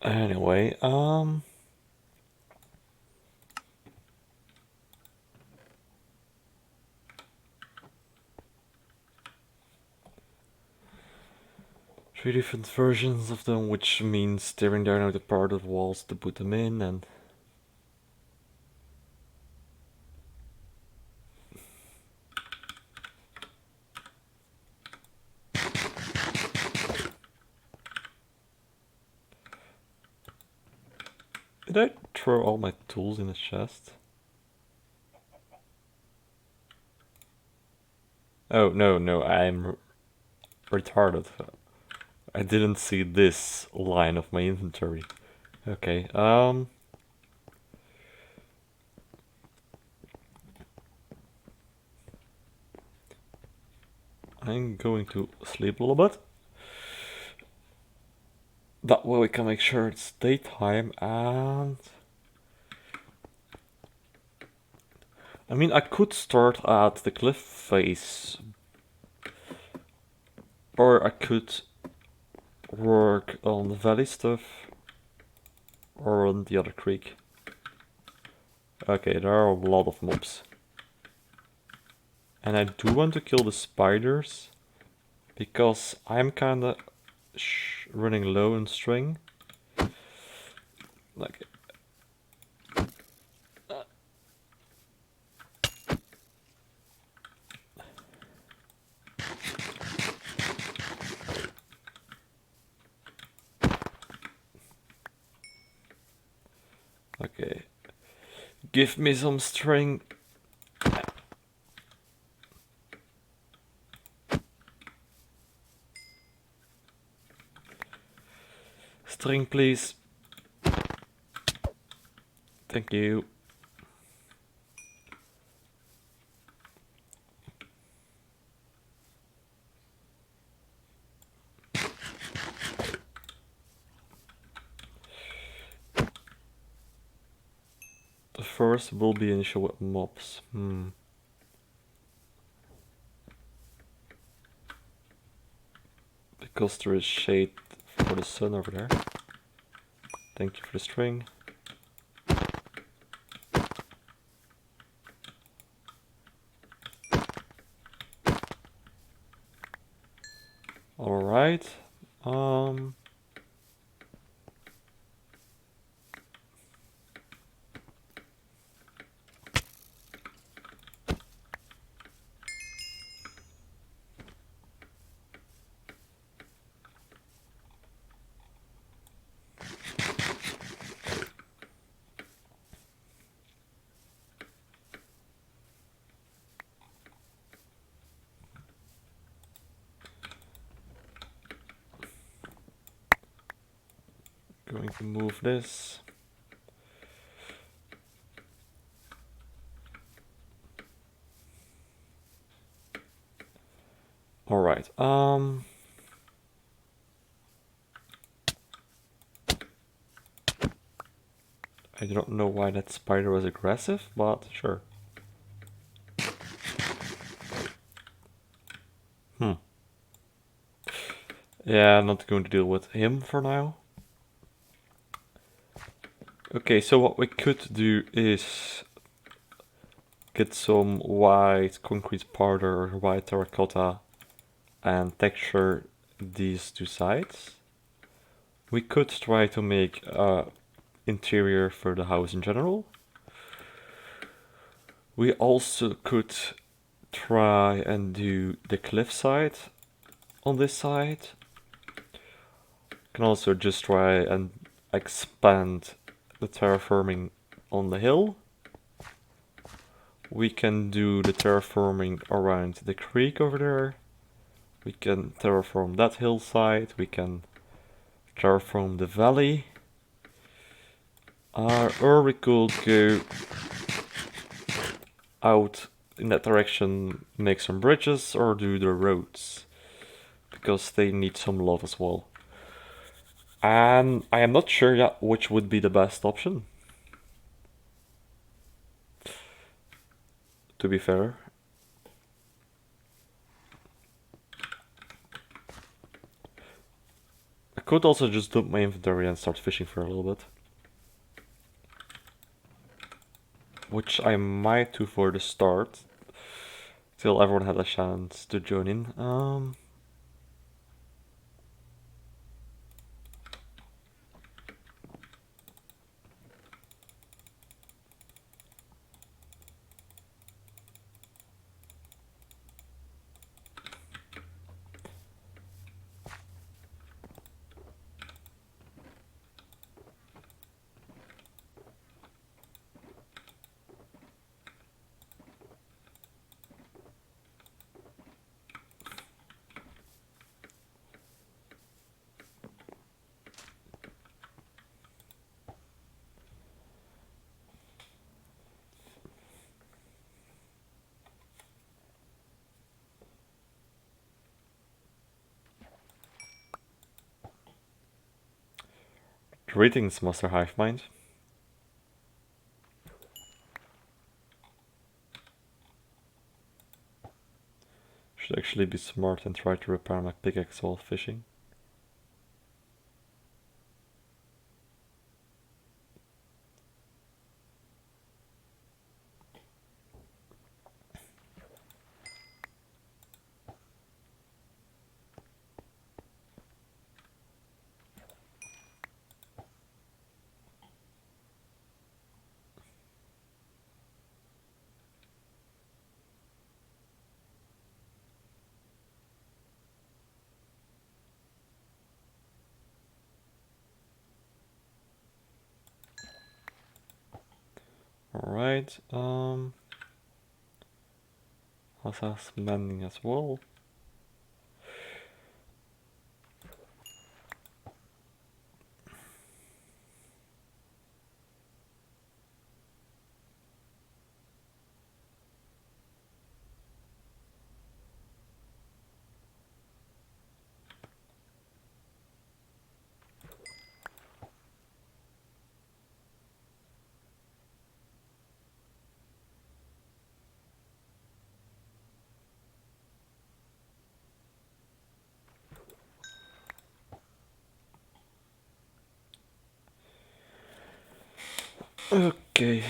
Anyway, 3 different versions of them, which means tearing down the part of the walls to put them in, and did I throw all my tools in the chest? Oh, no, I'm retarded. I didn't see this line of my inventory. Okay, I'm going to sleep a little bit. That way we can make sure it's daytime, and I mean, I could start at the cliff face, or I could work on the valley stuff, or on the other creek. Okay, there are a lot of mobs. And I do want to kill the spiders, because I'm kinda running low on string. Like, okay. Give me some string. String, please. Thank you. The first will be an issue with mobs. Because there is shade for the sun over there. Thank you for the string. Alright. Going to move this. Alright, I don't know why that spider was aggressive, but sure. Yeah, I'm not going to deal with him for now. Okay, so what we could do is get some white concrete powder or white terracotta and texture these two sides. We could try to make interior for the house in general. We also could try and do the cliff side on this side. Can also just try and expand the terraforming on the hill. We can do the terraforming around the creek over there. We can terraform that hillside. We can terraform the valley. Or we could go out in that direction, make some bridges, or do the roads, because they need some love as well. And I am not sure yet which would be the best option, to be fair. I could also just dump my inventory and start fishing for a little bit. Which I might do for the start. Till everyone had a chance to join in. Greetings, Master Hivemind. Should actually be smart and try to repair my pickaxe while fishing. Alright, has mending as well. Okay.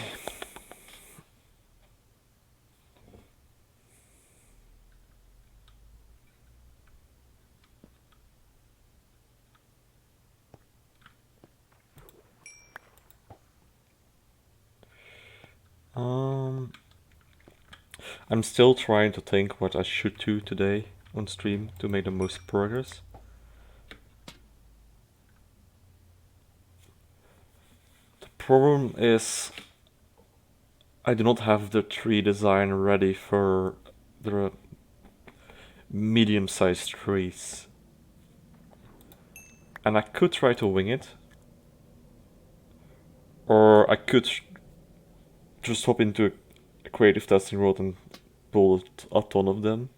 I'm still trying to think what I should do today on stream to make the most progress. The problem is I do not have the tree design ready for the medium-sized trees. And I could try to wing it. Or I could just hop into a creative testing world and build a ton of them.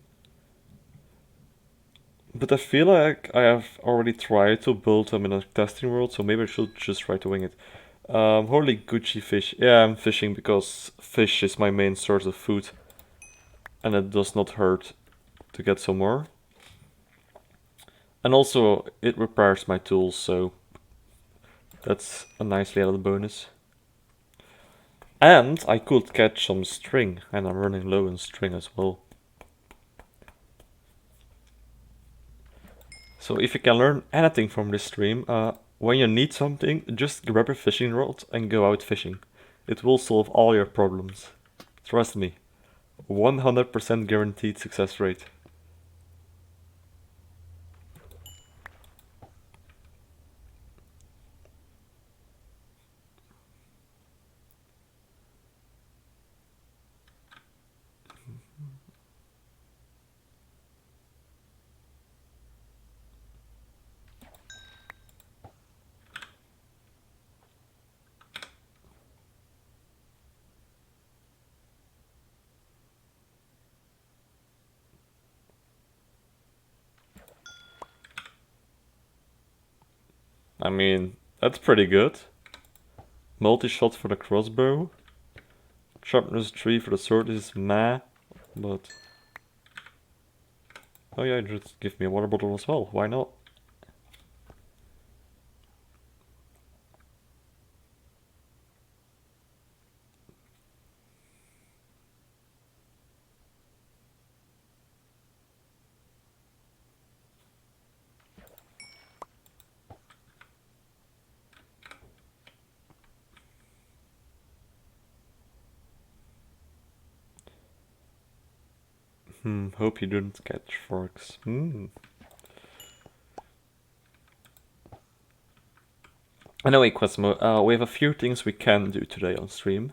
But I feel like I have already tried to build them in a testing world, so maybe I should just try to wing it. Holy Gucci fish. Yeah, I'm fishing because fish is my main source of food. And it does not hurt to get some more. And also, it repairs my tools, so that's a nicely added bonus. And I could catch some string, and I'm running low on string as well. So if you can learn anything from this stream, when you need something, just grab a fishing rod and go out fishing. It will solve all your problems. Trust me. 100% guaranteed success rate. I mean, that's pretty good. Multi-shot for the crossbow. Sharpness 3 for the sword is meh, but... Oh yeah, just give me a water bottle as well, why not? Hope you didn't catch forks. Anyway, Quasimo, we have a few things we can do today on stream.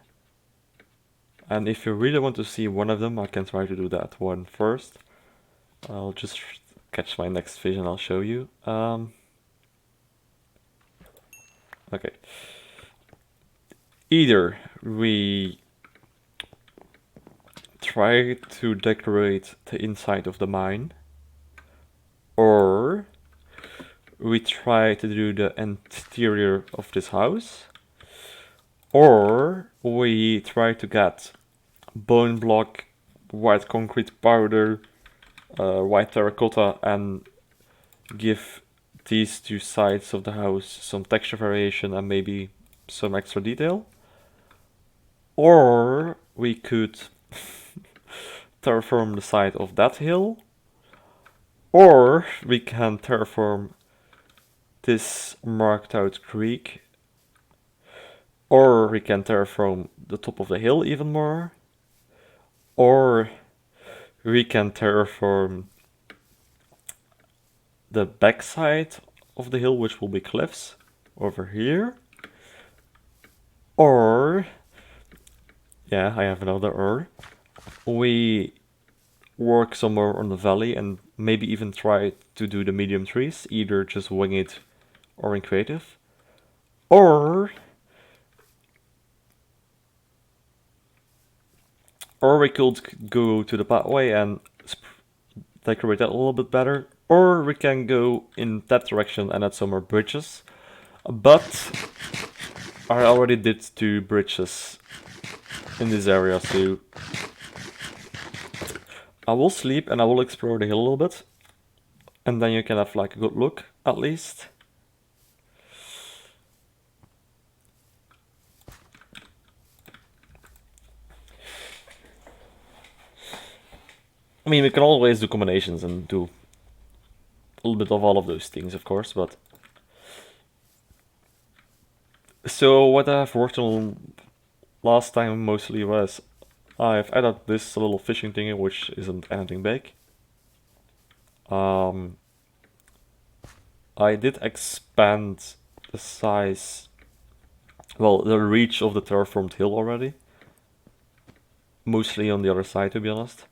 And if you really want to see one of them, I can try to do that one first. I'll just catch my next fish and I'll show you. Okay. Either we try to decorate the inside of the mine, or we try to do the interior of this house, or we try to get bone block, white concrete powder, white terracotta, and give these two sides of the house some texture variation and maybe some extra detail. Or we could terraform the side of that hill, or we can terraform this marked out creek, or we can terraform the top of the hill even more, or we can terraform the backside of the hill, which will be cliffs over here, or yeah, I have another or. We work somewhere on the valley and maybe even try to do the medium trees, either just wing it or in creative. Or we could go to the pathway and decorate that a little bit better. Or we can go in that direction and add some more bridges. But I already did 2 bridges in this area, so I will sleep and I will explore the hill a little bit. And then you can have like a good look, at least. I mean, we can always do combinations and do a little bit of all of those things, of course, but... So what I've worked on last time mostly was I've added this little fishing thingy, which isn't anything big. I did expand the size, well, the reach of the terraformed hill already. Mostly on the other side, to be honest.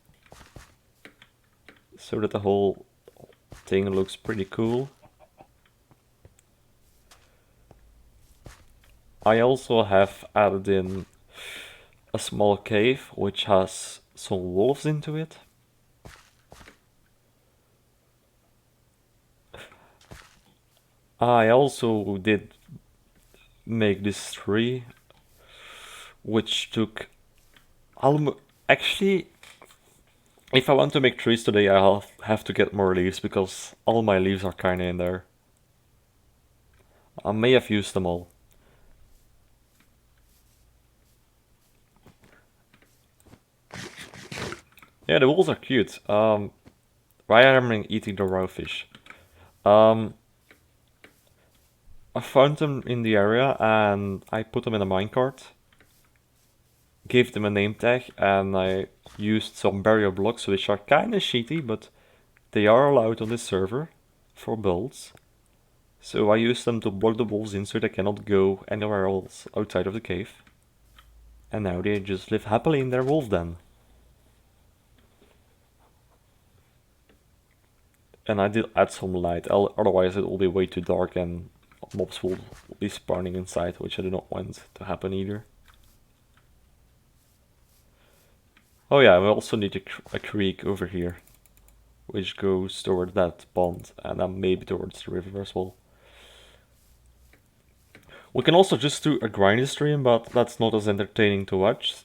So that the whole thing looks pretty cool. I also have added in a small cave which has some wolves into it. I also did make this tree, which took actually, if I want to make trees today, I'll have to get more leaves because all my leaves are kinda in there. I may have used them all. Yeah, the wolves are cute. Why am I eating the raw fish? I found them in the area and I put them in a minecart. Gave them a name tag and I used some barrier blocks which are kinda shitty, but they are allowed on this server for builds. So I used them to block the wolves in so they cannot go anywhere else outside of the cave. And now they just live happily in their wolf den. And I did add some light, otherwise it will be way too dark and mobs will be spawning inside, which I do not want to happen either. Oh yeah, we also need a creek over here, which goes toward that pond, and then maybe towards the river as well. We can also just do a grind stream, but that's not as entertaining to watch.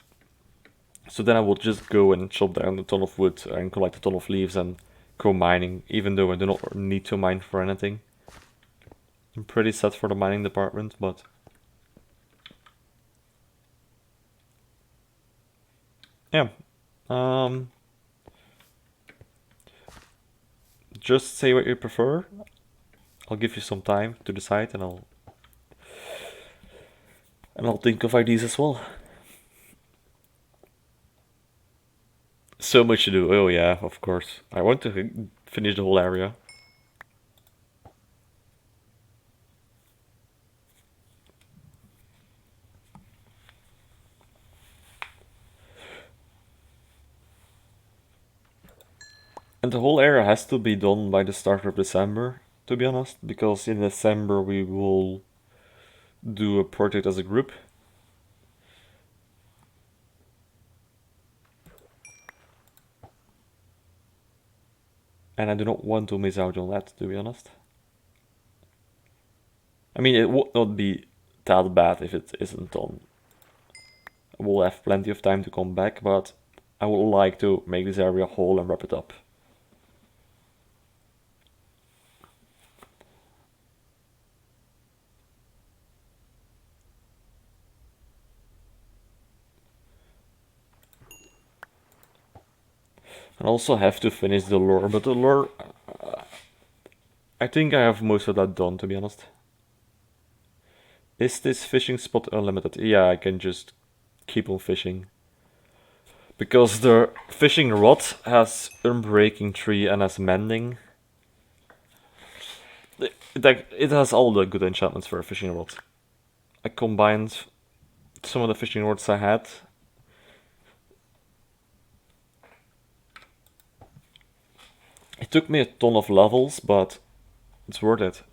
So then I will just go and chop down a ton of wood and collect a ton of leaves and go mining, even though I do not need to mine for anything. I'm pretty set for the mining department, but... yeah. Just say what you prefer. I'll give you some time to decide and I'll think of ideas as well. So much to do. Oh yeah, of course. I want to finish the whole area. And the whole area has to be done by the start of December, to be honest, because in December we will do a project as a group. And I do not want to miss out on that, to be honest. I mean, it would not be that bad if it isn't done. We'll have plenty of time to come back, but I would like to make this area whole and wrap it up. And also have to finish the lure, but the lure, I think I have most of that done, to be honest. Is this fishing spot unlimited? Yeah, I can just keep on fishing. Because the fishing rod has unbreaking 3 and has mending. It has all the good enchantments for a fishing rod. I combined some of the fishing rods I had. It took me a ton of levels, but it's worth it.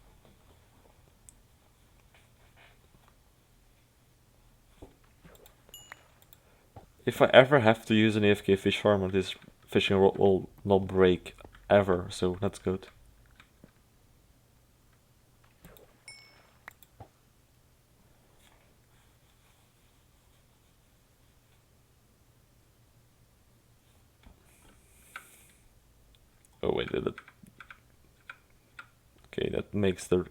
If I ever have to use an AFK fish farmer, this fishing rod will not break ever, so that's good. Oh wait, did it? Okay, that makes the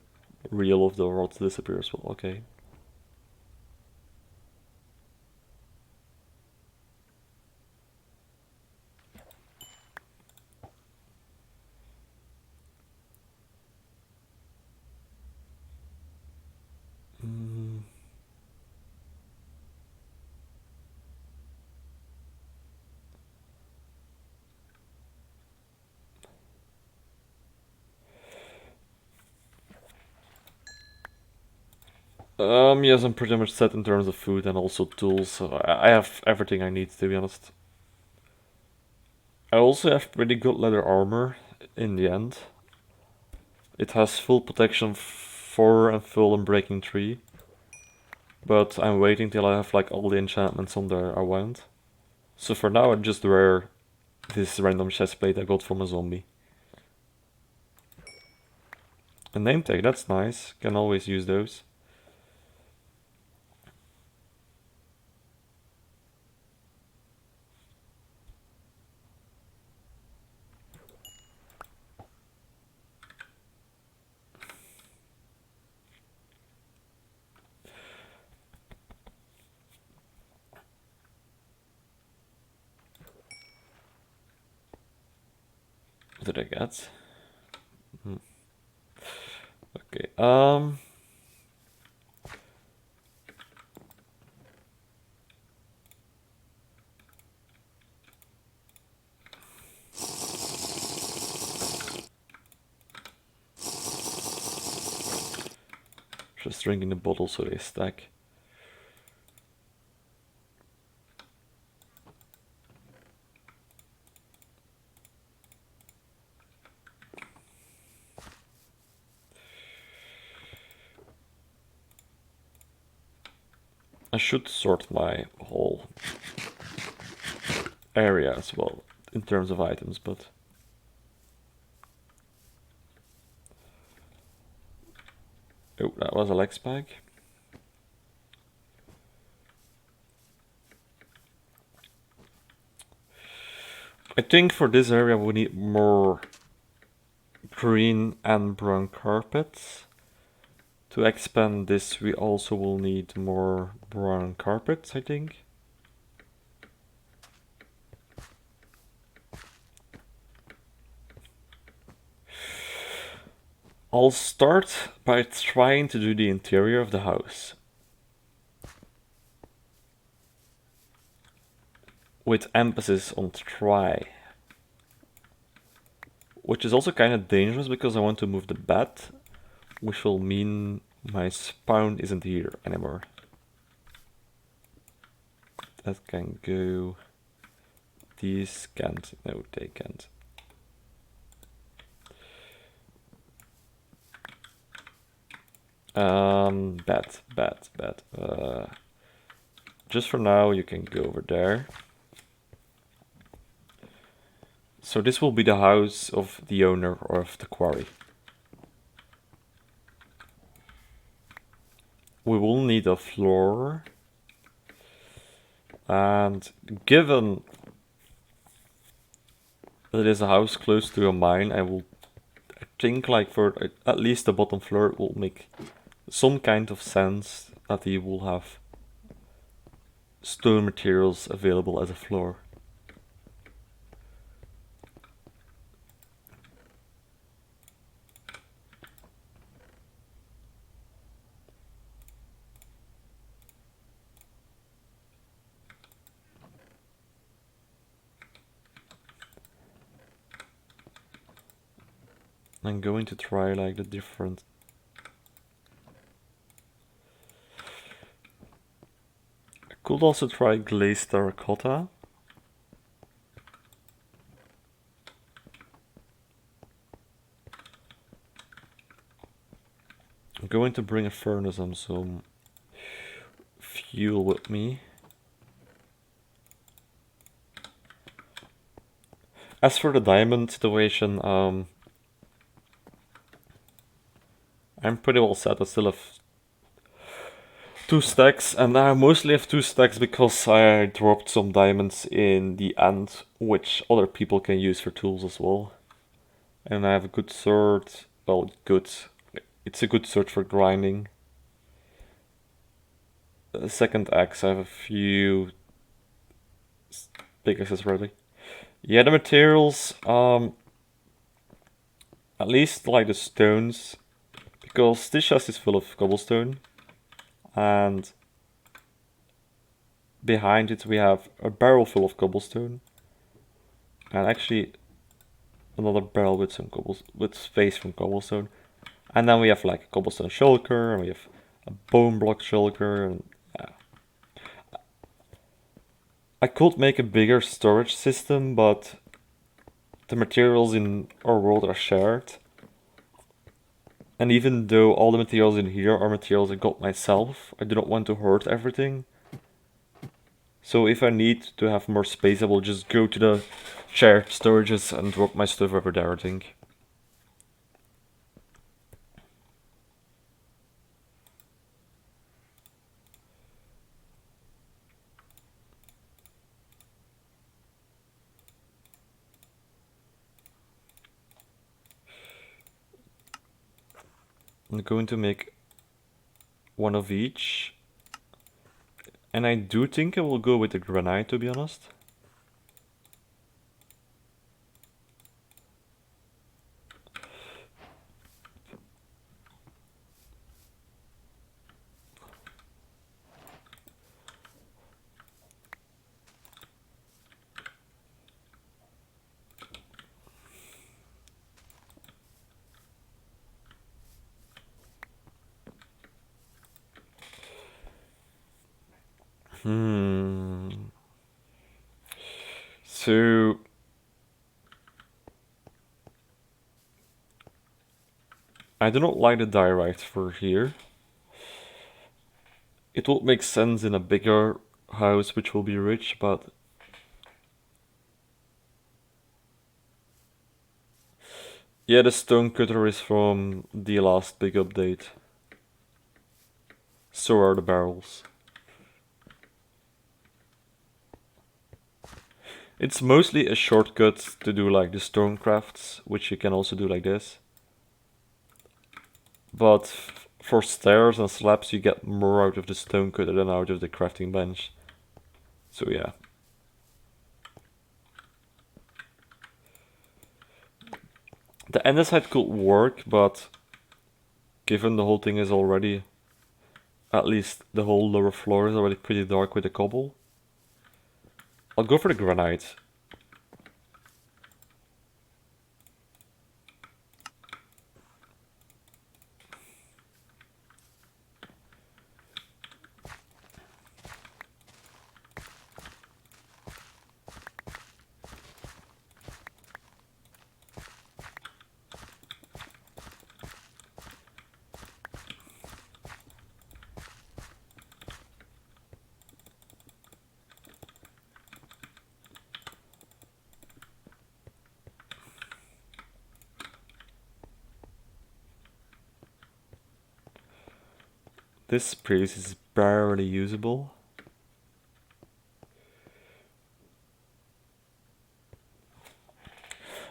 reel of the rod disappear as well, okay. Yes, I'm pretty much set in terms of food and also tools, so I have everything I need, to be honest. I also have pretty good leather armor in the end. It has full protection 4 and full unbreaking 3. But I'm waiting till I have like all the enchantments on there I want. So for now I just wear this random chestplate I got from a zombie. A name tag, that's nice. Can always use those. What did I get? Okay, just drinking the bottle so they stack. I should sort my whole area as well in terms of items, but oh, that was a leg spike. I think for this area we need more green and brown carpets. To expand this we also will need more brown carpets, I think. I'll start by trying to do the interior of the house. with emphasis on try. Which is also kind of dangerous because I want to move the bed, which will mean my spawn isn't here anymore. That can go. These can't. No, they can't. Bad. Just for now, you can go over there. So this will be the house of the owner of the quarry. We will need a floor. And given that it is a house close to a mine, I think like for at least the bottom floor it will make some kind of sense that he will have stone materials available as a floor. I'm going to try like the different. I could also try glazed terracotta. I'm going to bring a furnace and some fuel with me. As for the diamond situation, I'm pretty well set. I still have 2 stacks, and I mostly have 2 stacks because I dropped some diamonds in the end, which other people can use for tools as well. And I have a good sword. Well, good. It's a good sword for grinding. The second axe, I have a few pickaxes ready. Yeah, the materials, at least like the stones, because this chest is full of cobblestone, and behind it we have a barrel full of cobblestone, and actually another barrel with some with space from cobblestone, and then we have like a cobblestone shulker, and we have a bone block shulker, and yeah. I could make a bigger storage system, but the materials in our world are shared. And even though all the materials in here are materials I got myself, I do not want to hoard everything. So if I need to have more space, I will just go to the shared storages and drop my stuff over there, I think. I'm going to make one of each. And I do think I will go with the granite, to be honest. So I do not like the diorite for here. It would make sense in a bigger house which will be rich, but yeah, the stone cutter is from the last big update. So are the barrels. It's mostly a shortcut to do like the stone crafts, which you can also do like this. But for stairs and slabs you get more out of the stone cutter than out of the crafting bench. So yeah. The andesite could work, but given the whole thing is already, at least the whole lower floor is already pretty dark with the cobble, I'll go for the granite. This space is barely usable.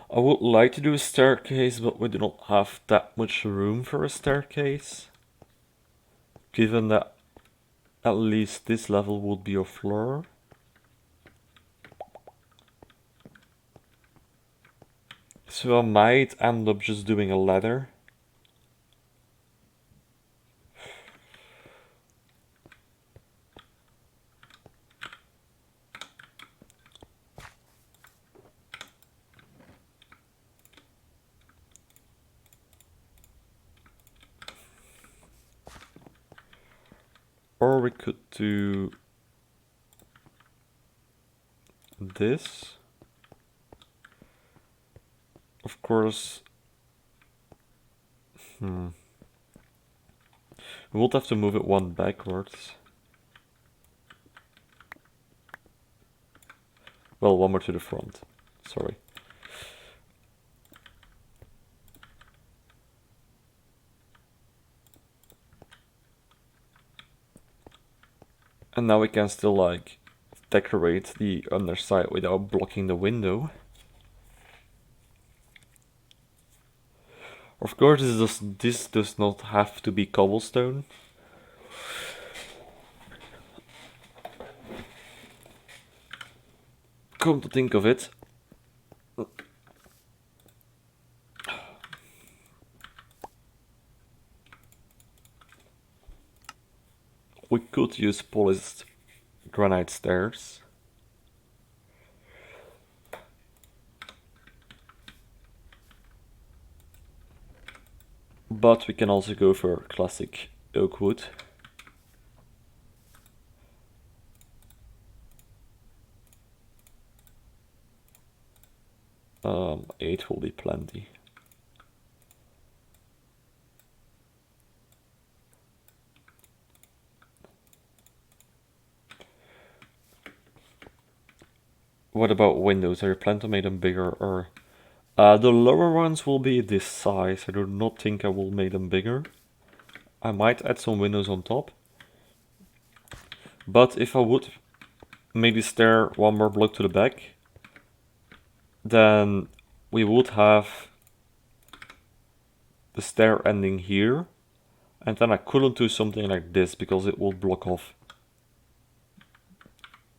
I would like to do a staircase, but we do not have that much room for a staircase. Given that at least this level would be a floor. So I might end up just doing a ladder. Or we could do this. Of course, we would have to move it one backwards. Well, one more to the front. Sorry. And now we can still like decorate the underside without blocking the window. Of course, this does not have to be cobblestone. Come to think of it, we could use polished granite stairs. But we can also go for classic oak wood. Eight will be plenty. What about windows? Are you planning to make them bigger or... the lower ones will be this size. I do not think I will make them bigger. I might add some windows on top. But if I would make the stair one more block to the back, then we would have the stair ending here. And then I couldn't do something like this because it will block off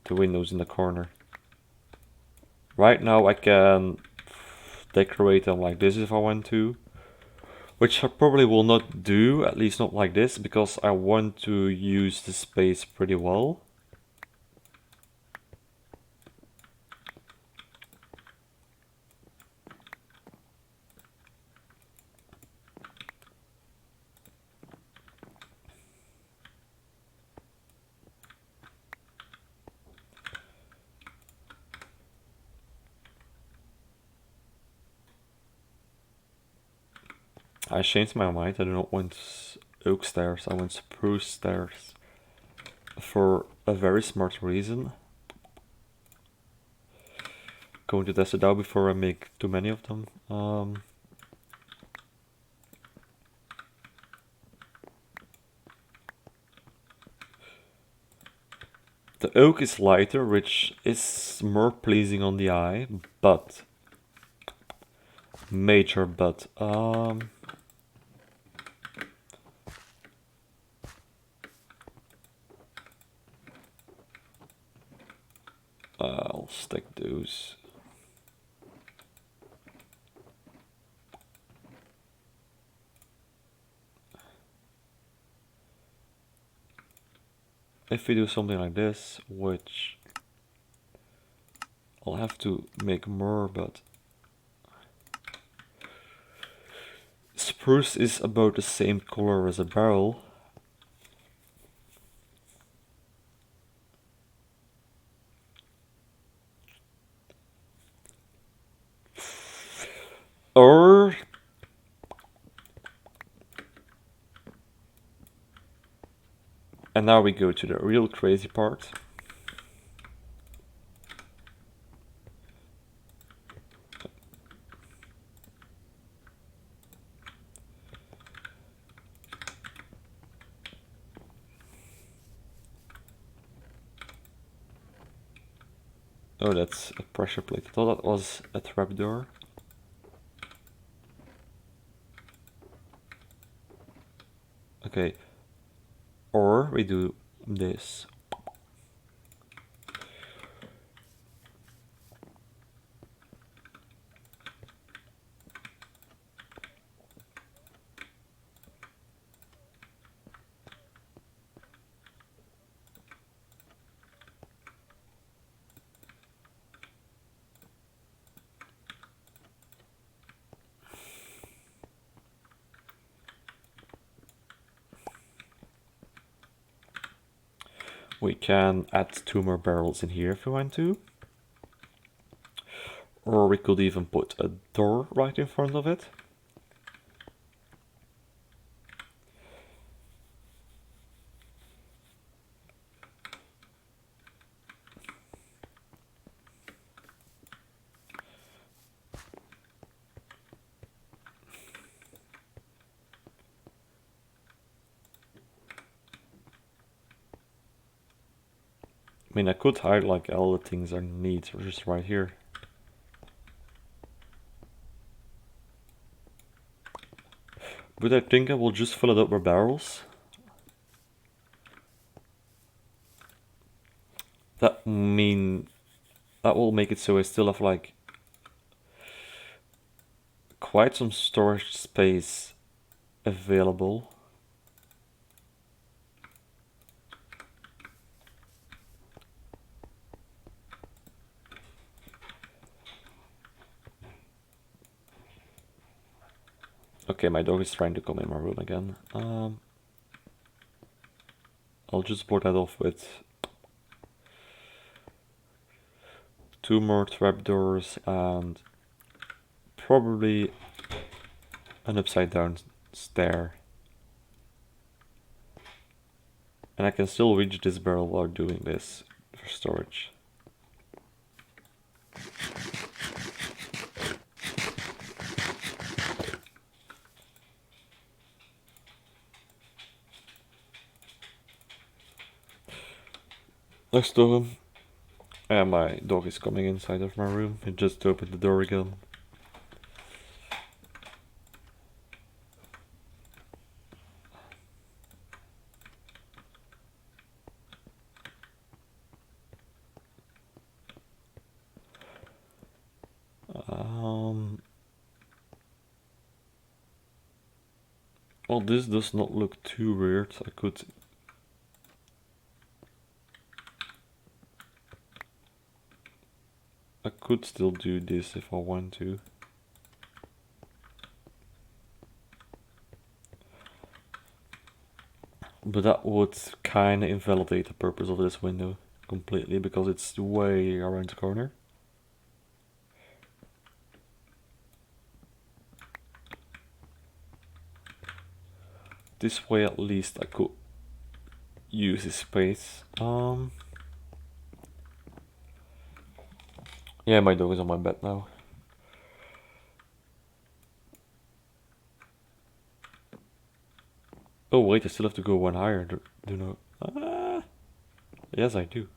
the windows in the corner. Right now I can decorate them like this if I want to, which I probably will not do, at least not like this, because I want to use the space pretty well. I changed my mind. I do not want oak stairs, I want spruce stairs. For a very smart reason. Going to test it out before I make too many of them. The oak is lighter, which is more pleasing on the eye, but... Major but... I'll stick those. If we do something like this, which I'll have to make more, but spruce is about the same color as a barrel. Or and now we go to the real crazy part. Oh, that's a pressure plate. I thought that was a trapdoor. Okay. Or we do this. We can add 2 more barrels in here if we want to. Or we could even put a door right in front of it. I mean, I could hide like all the things I need just right here. But I think I will just fill it up with barrels. That will make it so I still have like quite some storage space available. Okay, my dog is trying to come in my room again. I'll just board that off with 2 more trapdoors and probably an upside down stair. And I can still reach this barrel while doing this for storage. Next to him. And my dog is coming inside of my room. It just opened the door again. Well, this does not look too weird. I could still do this if I want to. But that would kind of invalidate the purpose of this window completely because it's way around the corner. This way at least I could use this space. Yeah, my dog is on my bed now. Oh wait, I still have to go one higher. Do know? Yes, I do.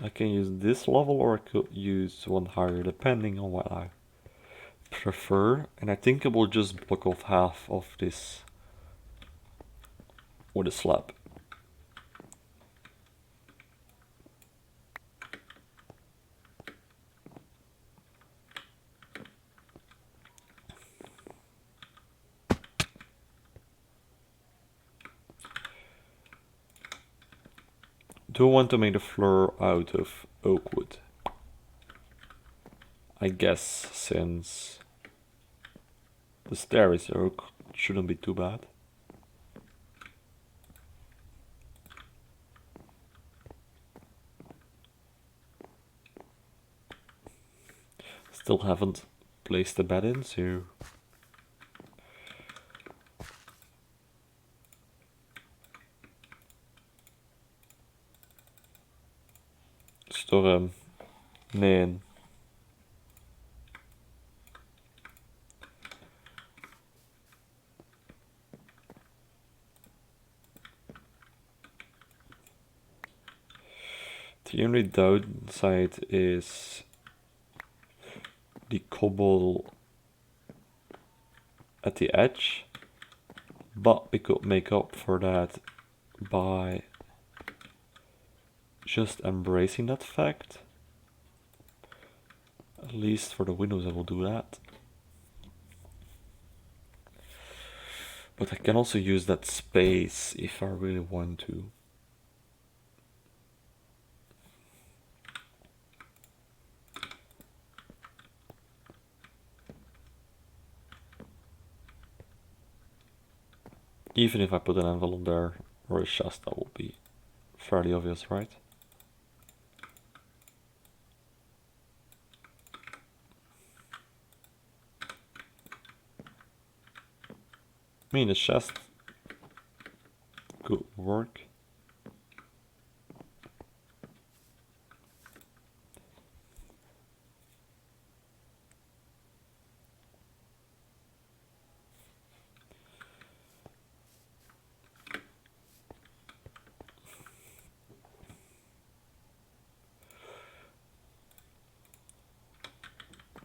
I can use this level or I could use one higher depending on what I prefer. And I think I will just block off half of this with a slab. do I want to make the floor out of oak wood? I guess since the stair is oak, it shouldn't be too bad. Still haven't placed the bed in, so storm. Nee. The only downside is the cobble at the edge, but we could make up for that by just embracing that fact. At least for the windows I will do that. But I can also use that space if I really want to. Even if I put an envelope there or a chest, that will be fairly obvious, right? I mean, the chest could work.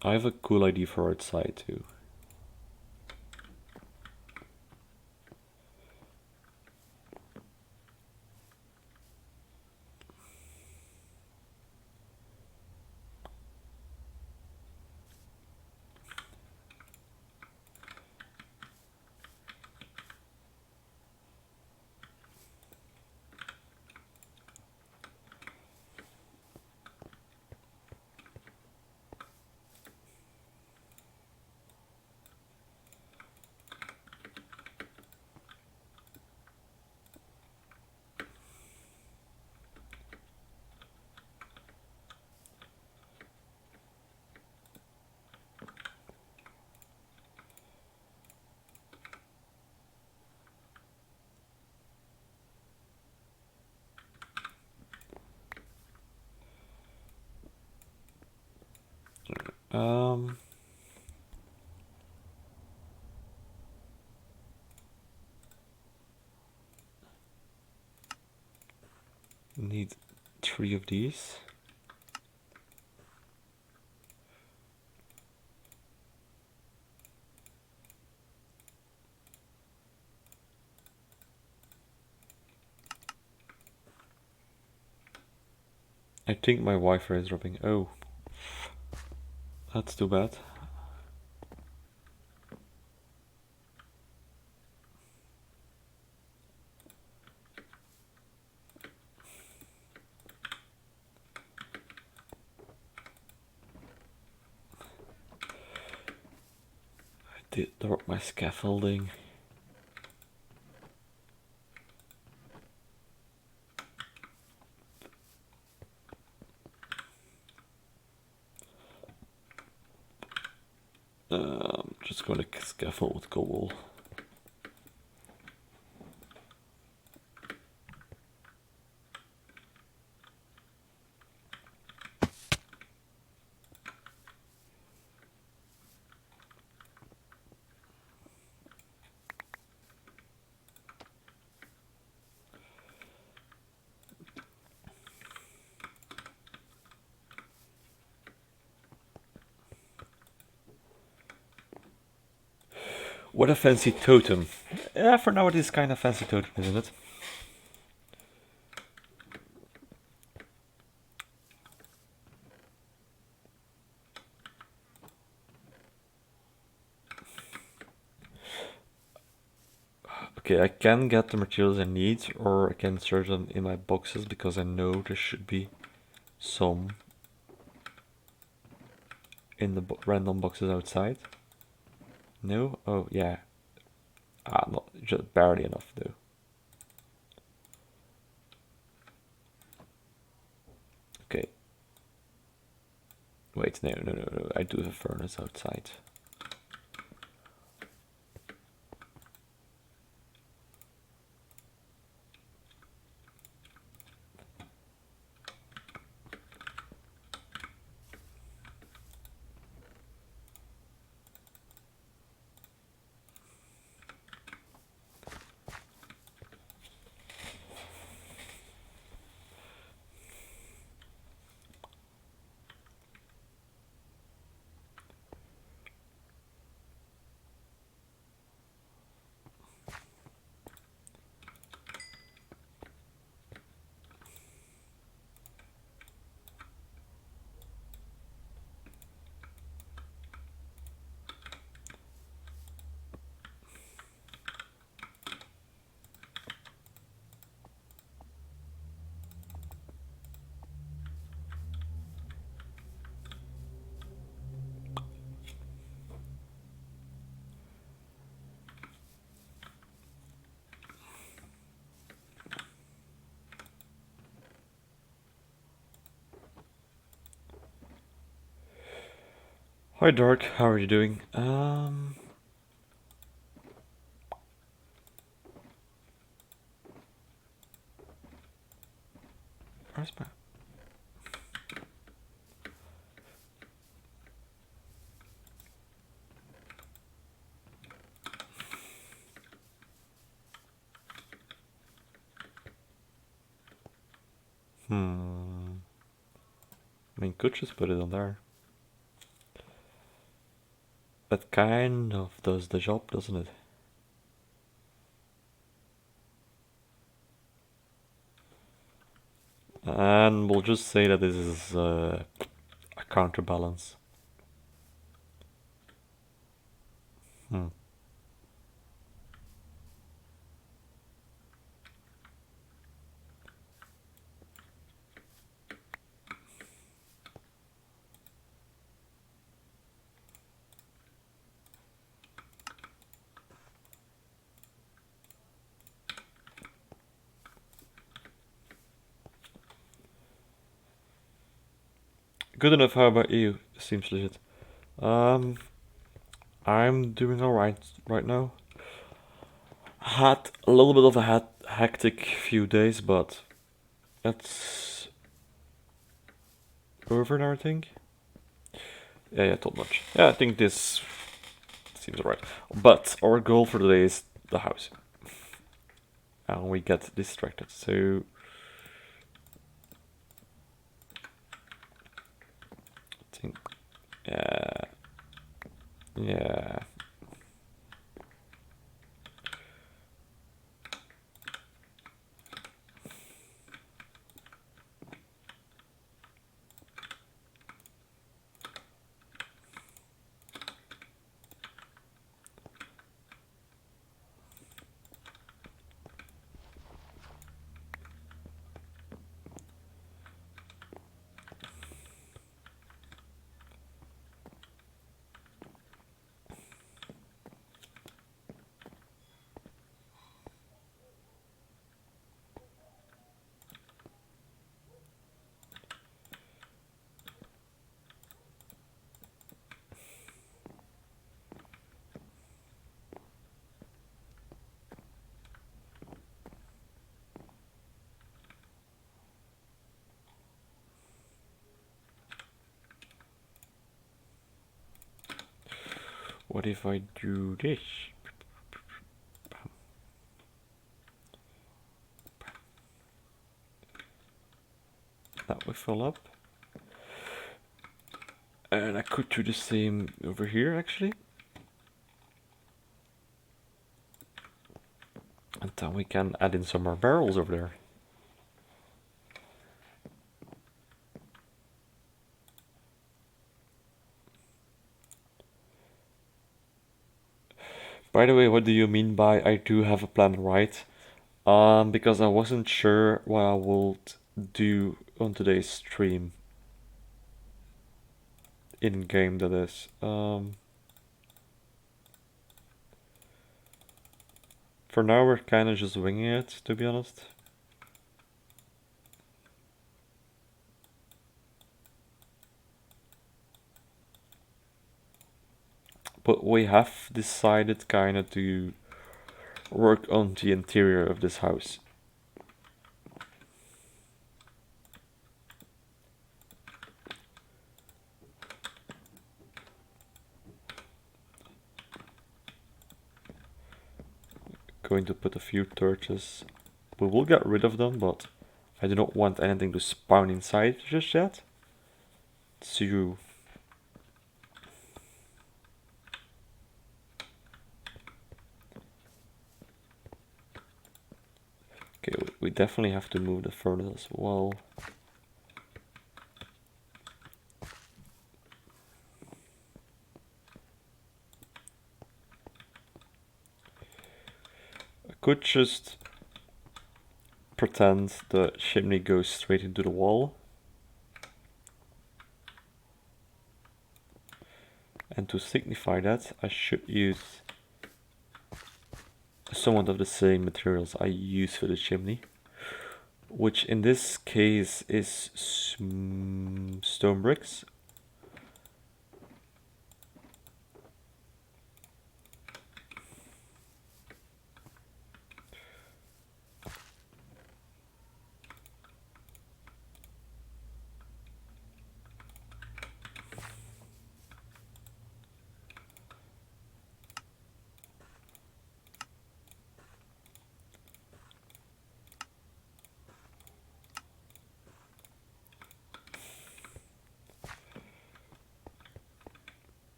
I have a cool idea for outside too. Need 3 of these. I think my Wi-Fi is dropping. Oh, that's too bad. I did drop my scaffolding. Just gonna scaffold with cobble. What a fancy totem. Yeah, for now it is kind of fancy totem, isn't it? Okay, I can get the materials I need, or I can insert them in my boxes because I know there should be some in the random boxes outside. No? Oh, yeah. Not just barely enough though. Okay. Wait, no. I do have a furnace outside. Hi Dark, how are you doing? Where's my... I mean, could just put it on there. That kind of does the job, doesn't it? And we'll just say that this is a counterbalance. Hmm. Good enough, how about you? Seems legit. Um, I'm doing alright right now. Had a little bit of a hectic few days, but that's over now, I think. Yeah, not much. Yeah, I think this seems alright. But our goal for today is the house. And we get distracted, so... I think... Yeah... Yeah... What if I do this? That will fill up. And I could do the same over here, actually. And then we can add in some more barrels over there. By the way, what do you mean by I do have a plan, right? Because I wasn't sure what I would do on today's stream. In game, that is. For now, we're kind of just winging it, to be honest. But we have decided kind of to work on the interior of this house. Going to put a few torches. We will get rid of them, but I do not want anything to spawn inside just yet. So okay, we definitely have to move the furnace as well. I could just pretend the chimney goes straight into the wall. And to signify that, I should use somewhat of the same materials I use for the chimney, which in this case is stone bricks.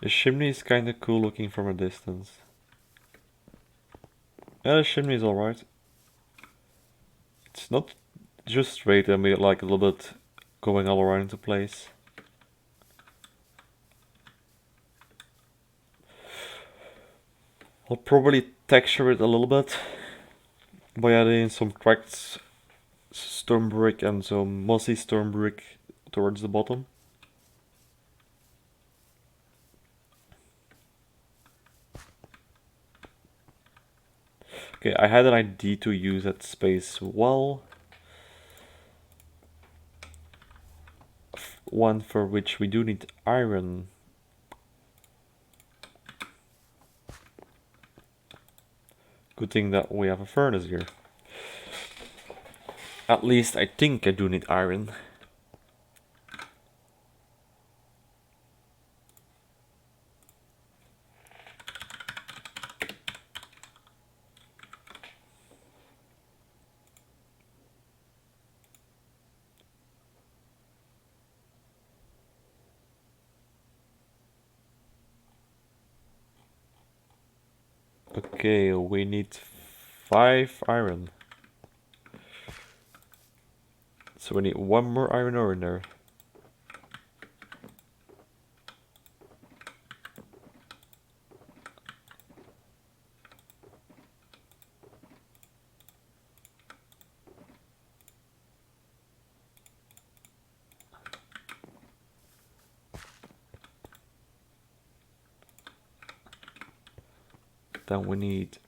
The chimney is kinda cool looking from a distance. Yeah, the chimney is alright. It's not just straight, I mean like a little bit going all around the place. I'll probably texture it a little bit by adding some cracked stone brick and some mossy stone brick towards the bottom. Okay, I had an idea to use that space well. One for which we do need iron. Good thing that we have a furnace here. At least I think I do need iron. Okay, we need 5 iron. So we need 1 more iron ore in there. Then we need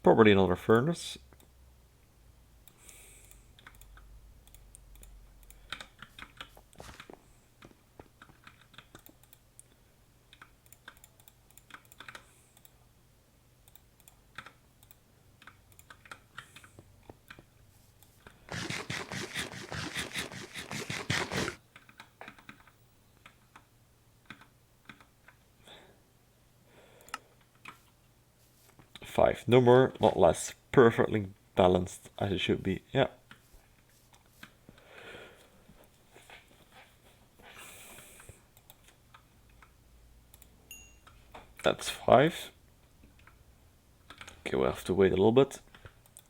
probably another furnace. 5. No more, not less. Perfectly balanced as it should be. Yeah. That's 5. Okay, we'll have to wait a little bit.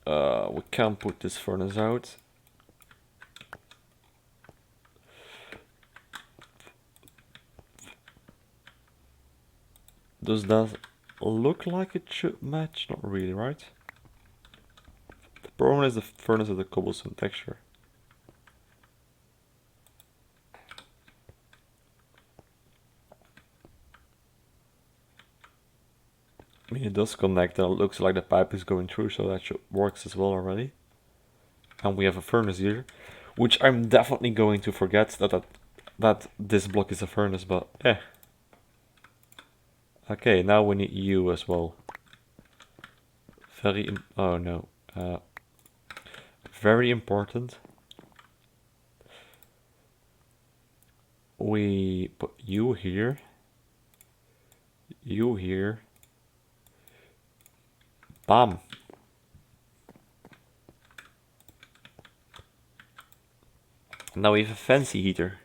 We can put this furnace out. Does that look like it should match? Not really, right? The problem is the furnace has a cobblestone texture. I mean, it does connect and it looks like the pipe is going through, so that should works as well already. And we have a furnace here, which I'm definitely going to forget that this block is a furnace, but eh. Okay, now we need you as well. Oh no. Very important. We put you here. You here. Bam. Now we have a fancy heater.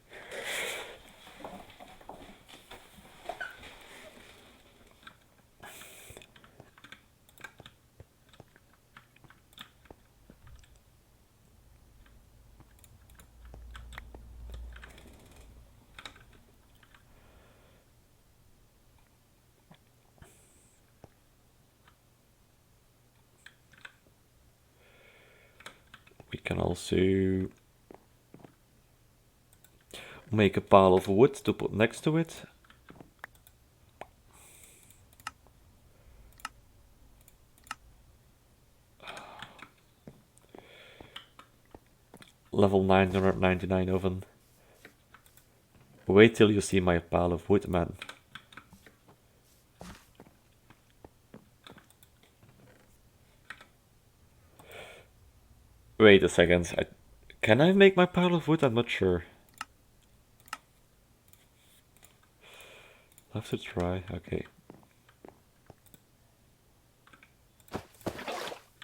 We can also make a pile of wood to put next to it. Level 999 oven. Wait till you see my pile of wood, man. Wait a second. Can I make my pile of wood? I'm not sure. I'll have to try. Okay.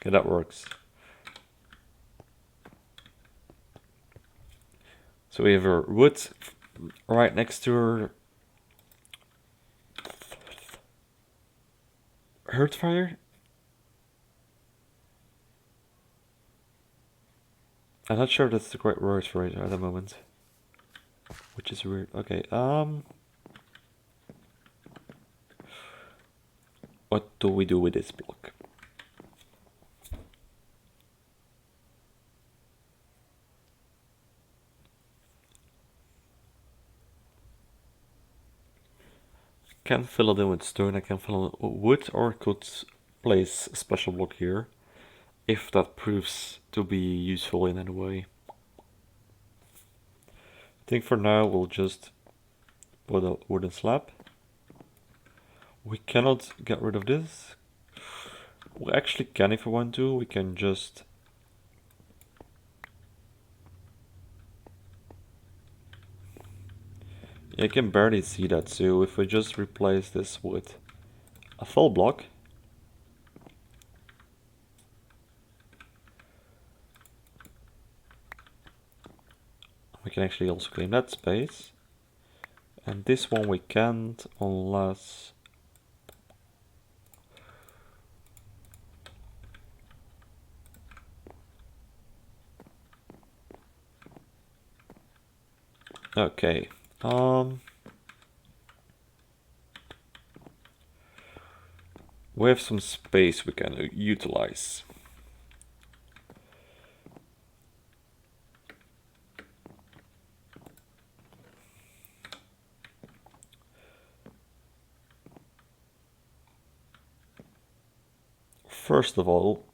Okay, that works. So we have our wood right next to our hearth fire. I'm not sure that's the correct word for it at the moment, which is weird. Okay, what do we do with this block? I can fill it in with stone, I can fill it with wood, or could place a special block here, if that proves to be useful in any way. I think for now we'll just put a wooden slab. We cannot get rid of this. We actually can if we want to. We can just I can barely see that, so if we just replace this with a full block, we can actually also claim that space. And this one we can't unless okay. We have some space we can utilize. First of all,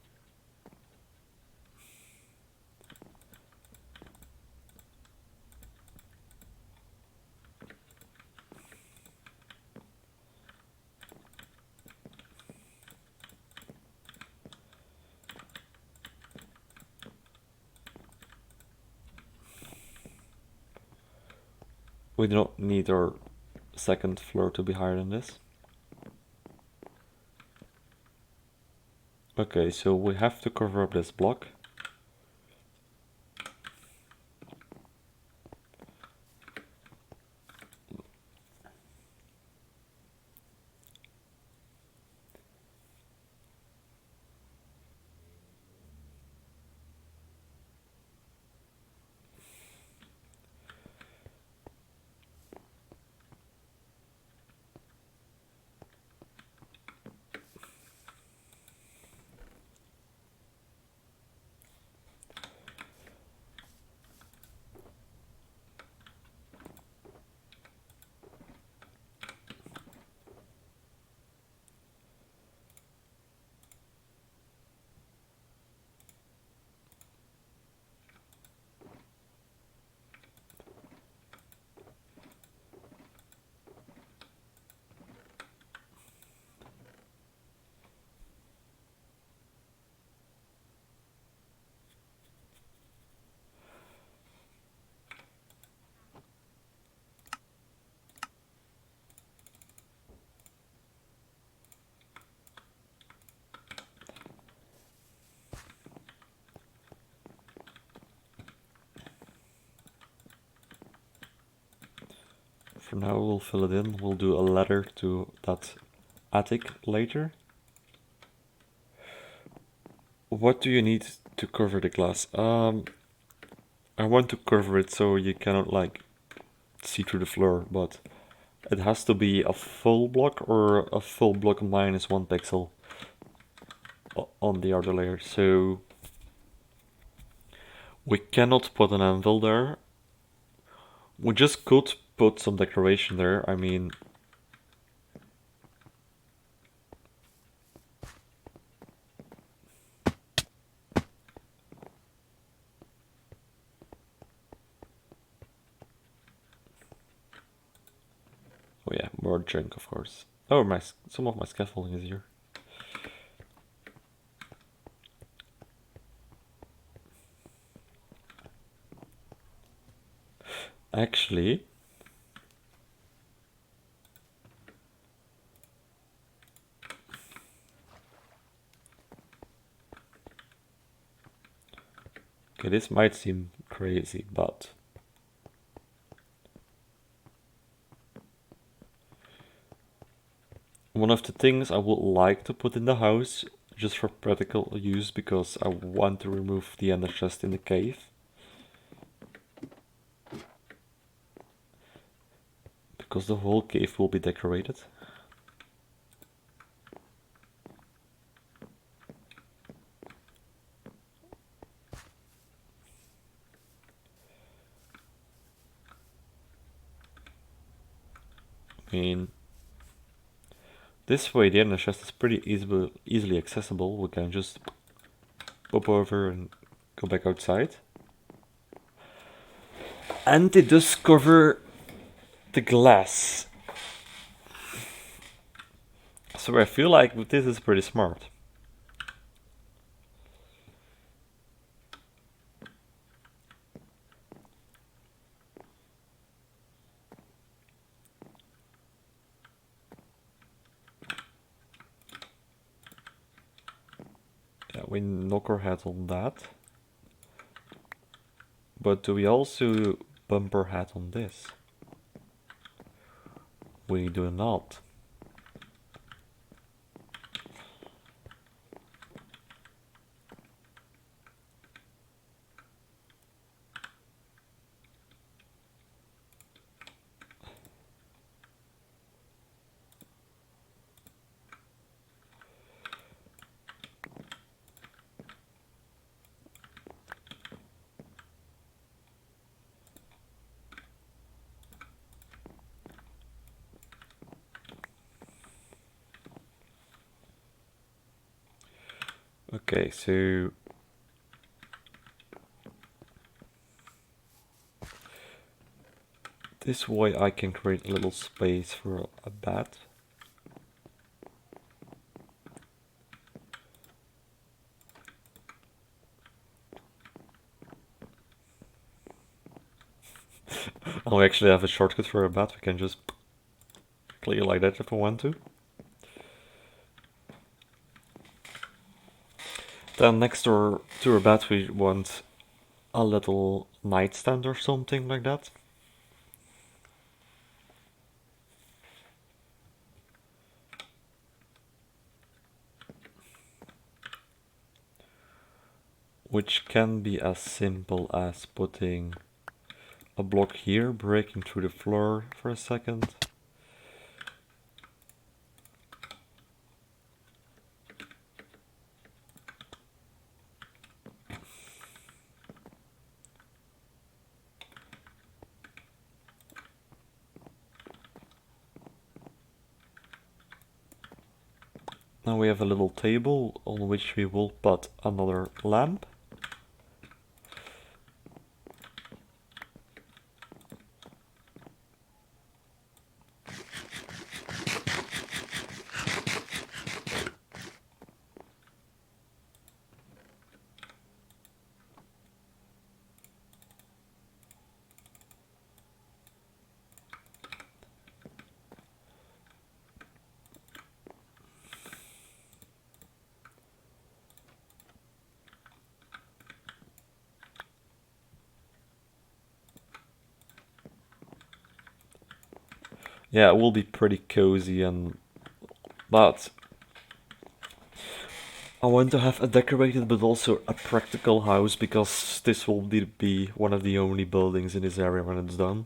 we don't need our second floor to be higher than this. Okay, so we have to cover up this block. For now, we'll fill it in. We'll do a ladder to that attic later. What do you need to cover the glass? I want to cover it so you cannot like see through the floor, but it has to be a full block or a full block minus 1 pixel on the outer layer. So we cannot put an anvil there. We just could put some decoration there. I mean, oh yeah, more junk, of course. Oh, some of my scaffolding is here. Actually, okay, this might seem crazy, but one of the things I would like to put in the house, just for practical use, because I want to remove the ender chest in the cave. Because the whole cave will be decorated. I mean, this way the ender chest is pretty easily accessible. We can just pop over and go back outside. And it does cover the glass. So I feel like this is pretty smart. Yeah, we knock our head on that. But do we also bump our head on this? We do not. Okay, so this way I can create a little space for a bat. And we actually have a shortcut for a bat. We can just clear like that if we want to. Then next to our bed we want a little nightstand or something like that. Which can be as simple as putting a block here, breaking through the floor for a second. Now we have a little table on which we will put another lamp. Yeah, it will be pretty cozy but I want to have a decorated but also a practical house because this will be one of the only buildings in this area when it's done.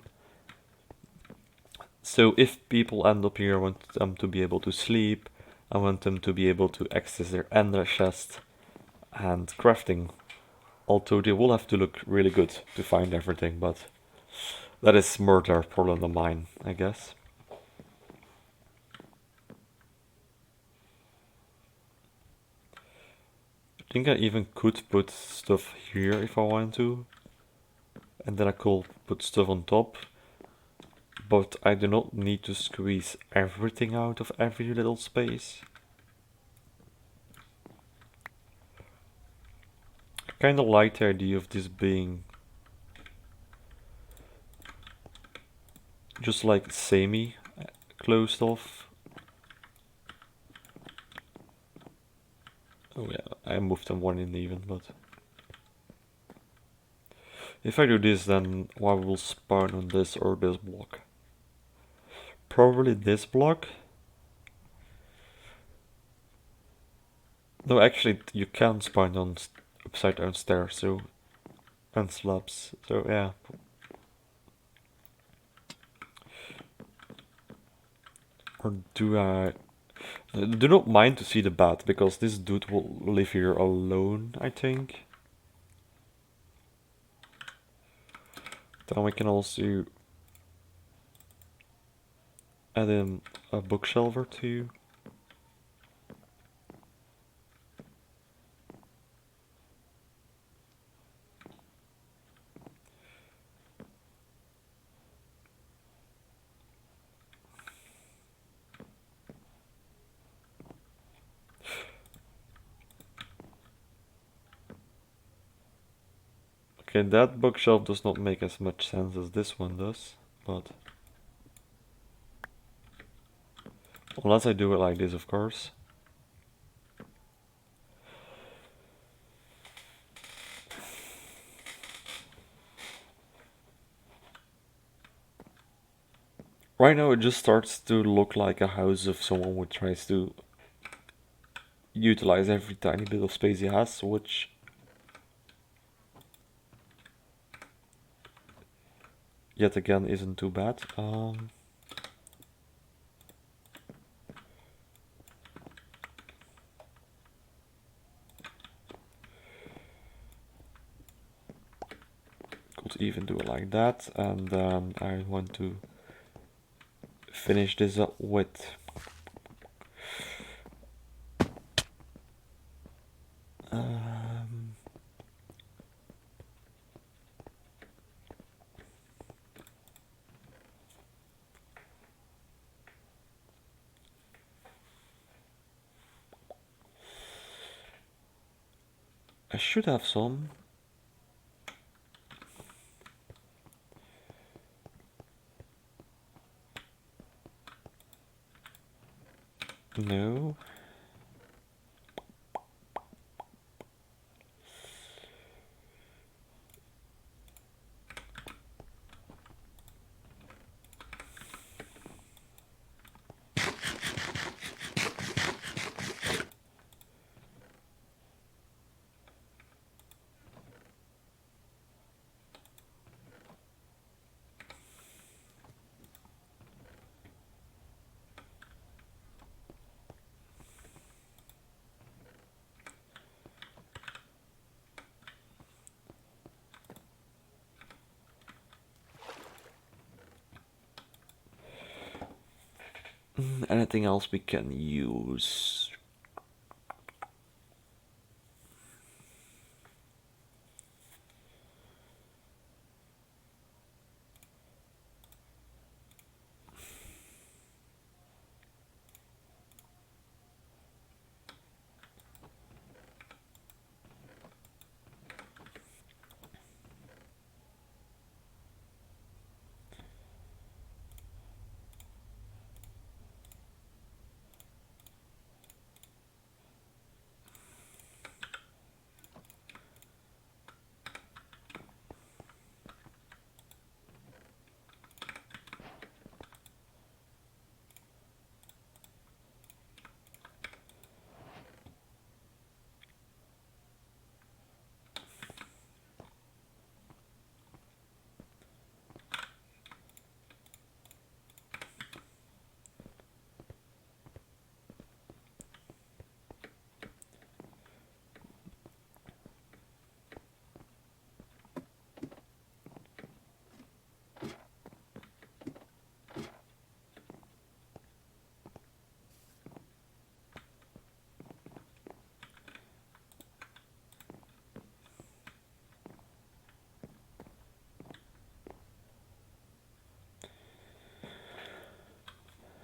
So if people end up here, I want them to be able to sleep, I want them to be able to access their ender chest and crafting. Although they will have to look really good to find everything, but that is more their problem than mine, I guess. I think I even could put stuff here if I want to. And then I could put stuff on top. But I do not need to squeeze everything out of every little space. I kind of like the idea of this being just like semi closed off. Oh yeah, I moved them one in even, but if I do this, then I will spawn on this or this block. Probably this block. No, actually, you can spawn on upside down stairs, so and slabs. So yeah. Or do I? Do not mind to see the bat because this dude will live here alone, I think. Then we can also add in a bookshelf or two. Okay, that bookshelf does not make as much sense as this one does, but unless I do it like this, of course. Right now it just starts to look like a house of someone who tries to utilize every tiny bit of space he has, which yet again isn't too bad. Could even do it like that, and then I want to finish this up with I should have some. No. Anything else we can use?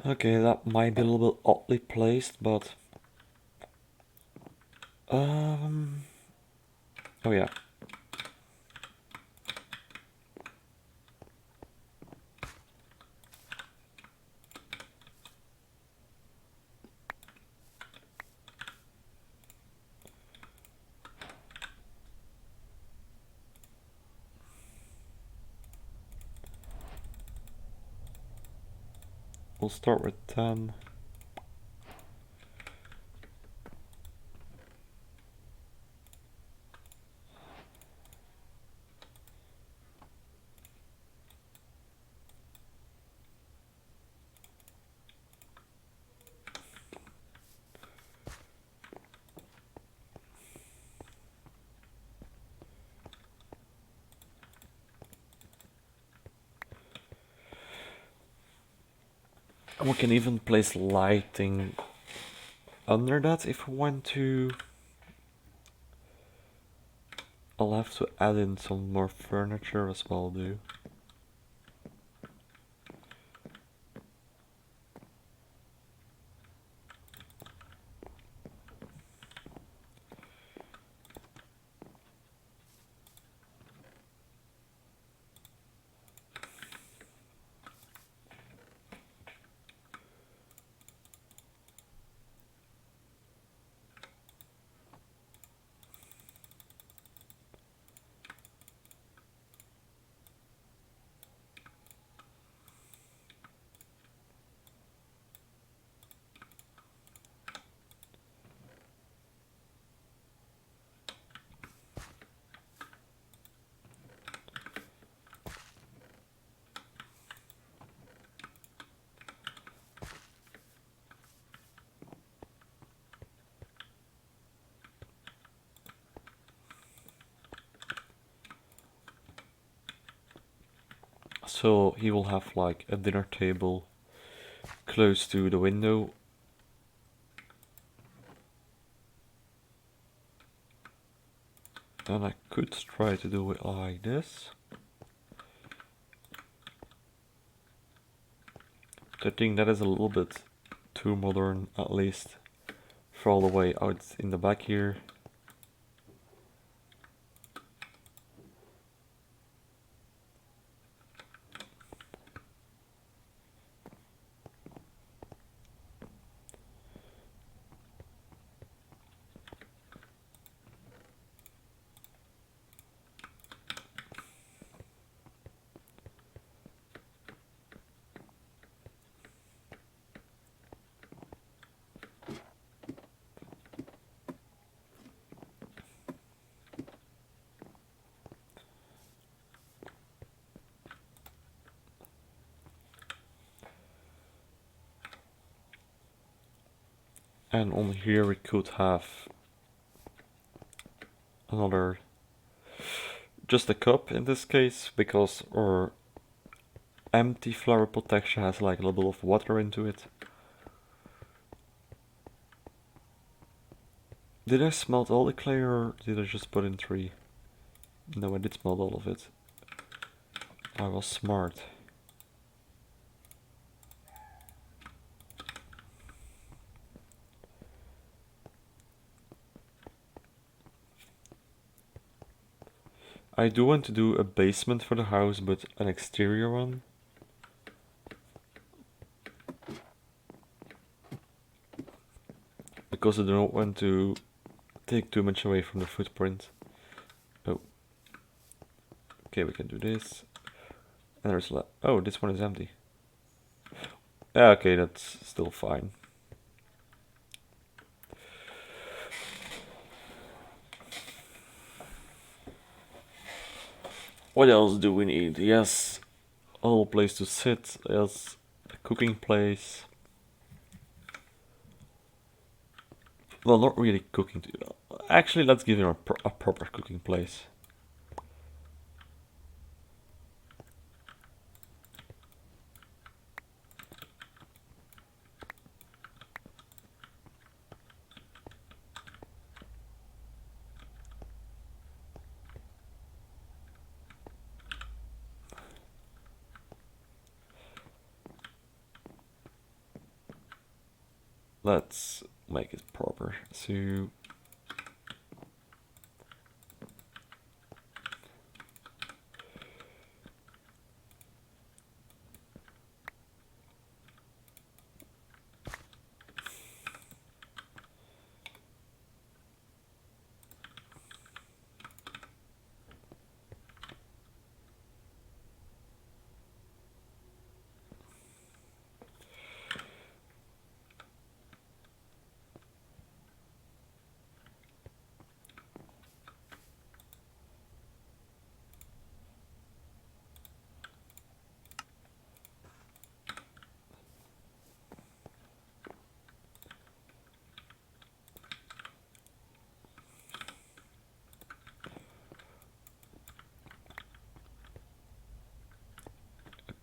Okay, that might be a little bit oddly placed, but oh yeah. We'll start with 10. And we can even place lighting under that if we want to. I'll have to add in some more furniture as well, do. So he will have like a dinner table close to the window. And I could try to do it like this. I think that is a little bit too modern, at least for all the way out in the back here. And on here we could have another, just a cup in this case, because our empty flower pot texture has like a little bit of water into it. Did I smelt all the clay or did I just put in 3? No, I did smelt all of it. I was smart. I do want to do a basement for the house, but an exterior one. Because I don't want to take too much away from the footprint. Oh. Okay, we can do this. And there's oh, this one is empty. Yeah, okay, that's still fine. What else do we need? Yes, a little place to sit. Yes, a cooking place. Well, not really cooking. Actually, let's give him a proper cooking place. Let's make it proper. So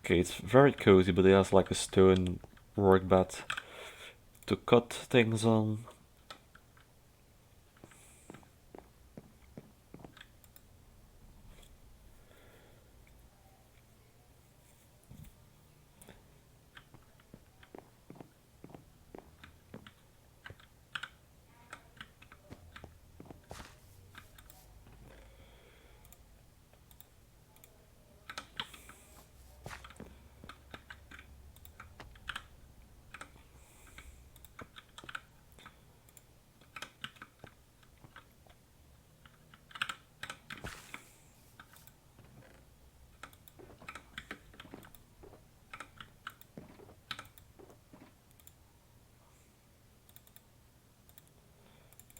okay, it's very cozy, but it has like a stone work bed to cut things on.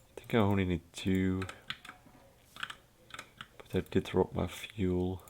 I think I only need 2, but I did drop my fuel.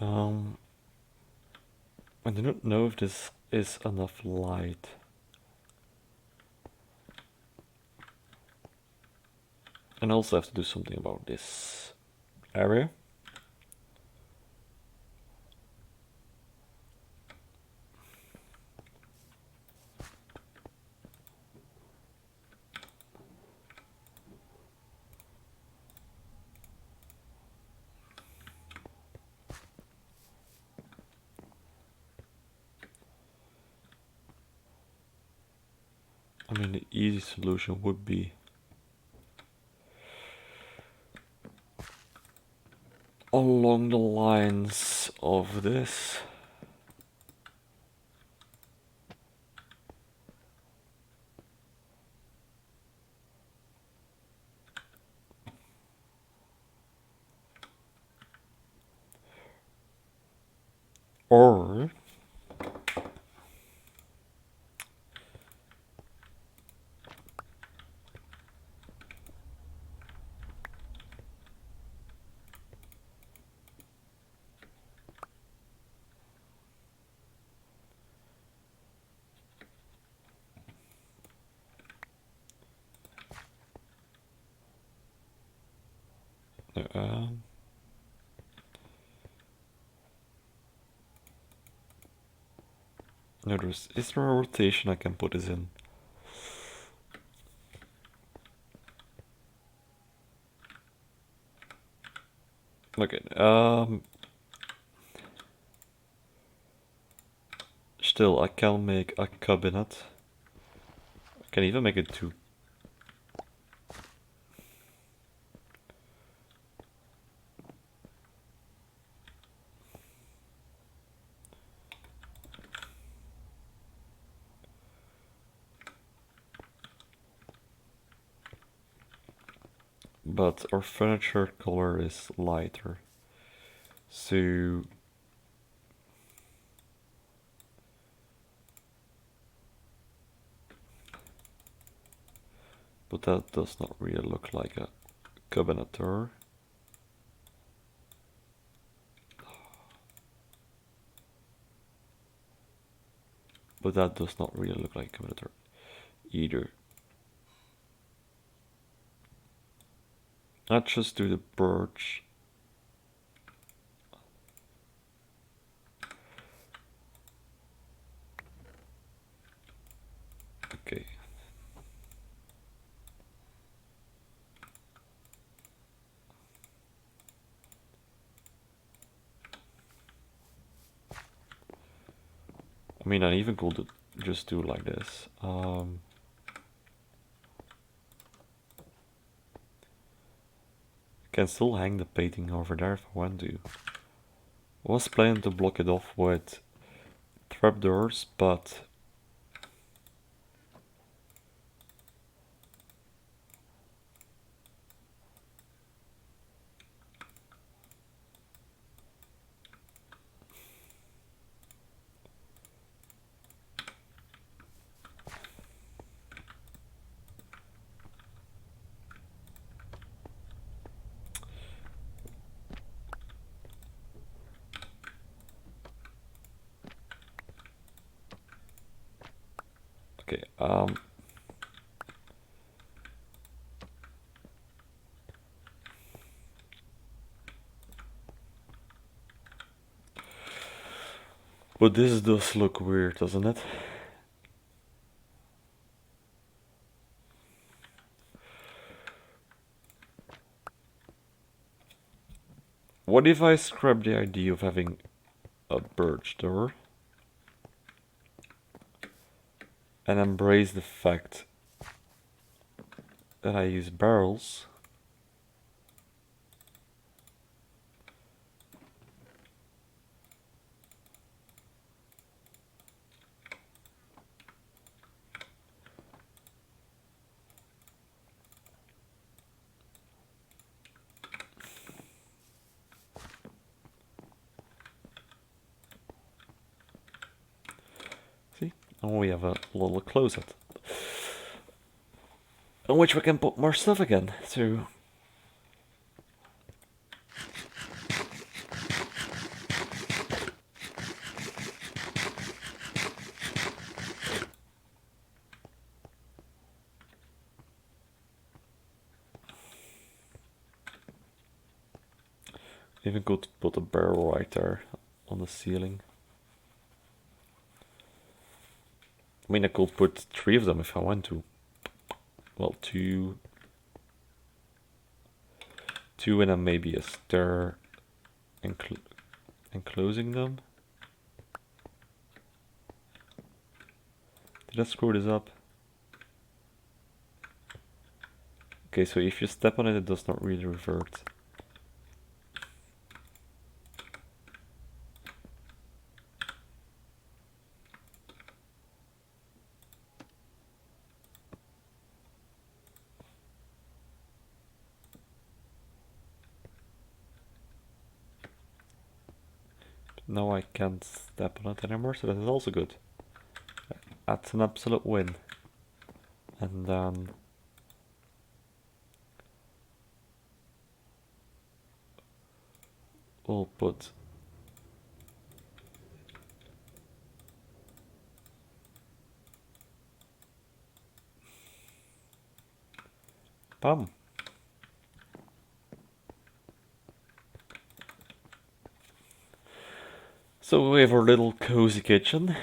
I do not know if this is enough light. And I also have to do something about this area. I mean, the easy solution would be along the lines of this. Or no, is there a rotation I can put this in? Okay, still I can make a cabinet. I can even make it two. But our furniture color is lighter. So but that does not really look like a cabineter. But that does not really look like a cabineter either. Let's just do the birch. Okay. I mean, I even could just do like this. Can still hang the painting over there if I want to. I was planning to block it off with trapdoors, but okay, but this does look weird, doesn't it? What if I scrap the idea of having a birch door and embrace the fact that I use barrels? See? And we have a little closet in which we can put more stuff again. So Even could put a barrel right there on the ceiling. I mean, I could put 3 of them if I want to. Well, two and then maybe a stair enclosing them. Did I screw this up? Okay, so if you step on it, it does not really revert. Now I can't step on it anymore, so that is also good. That's an absolute win. And then we'll put bam. So we have our little cozy kitchen,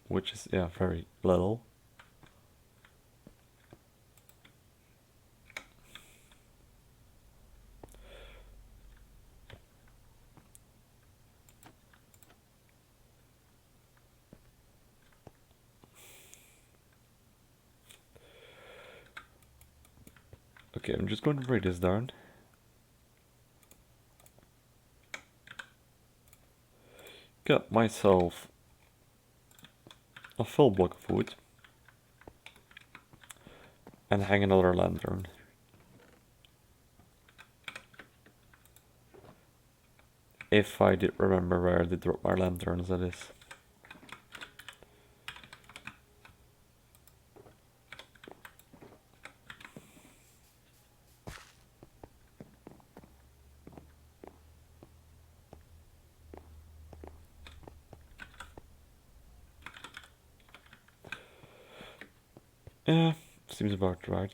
which is, yeah, very little. Okay, I'm just going to break this down. Got myself a full block of wood and hang another lantern. If I did remember where I did drop my lanterns, that is. Yeah, seems about right.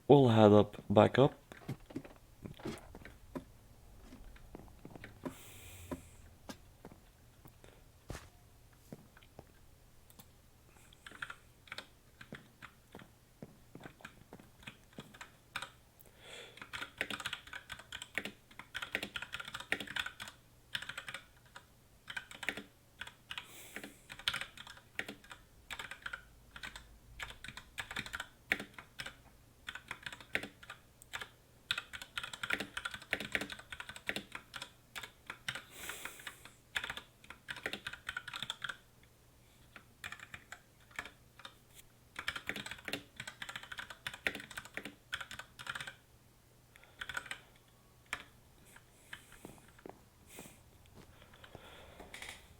We'll head back up.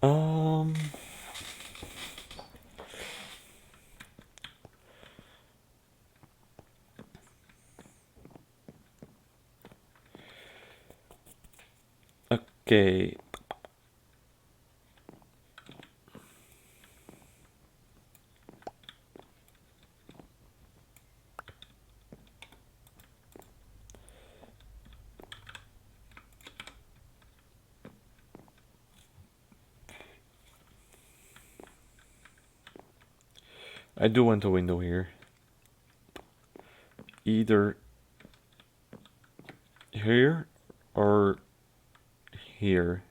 Um, okay. I do want a window here. Either here or here.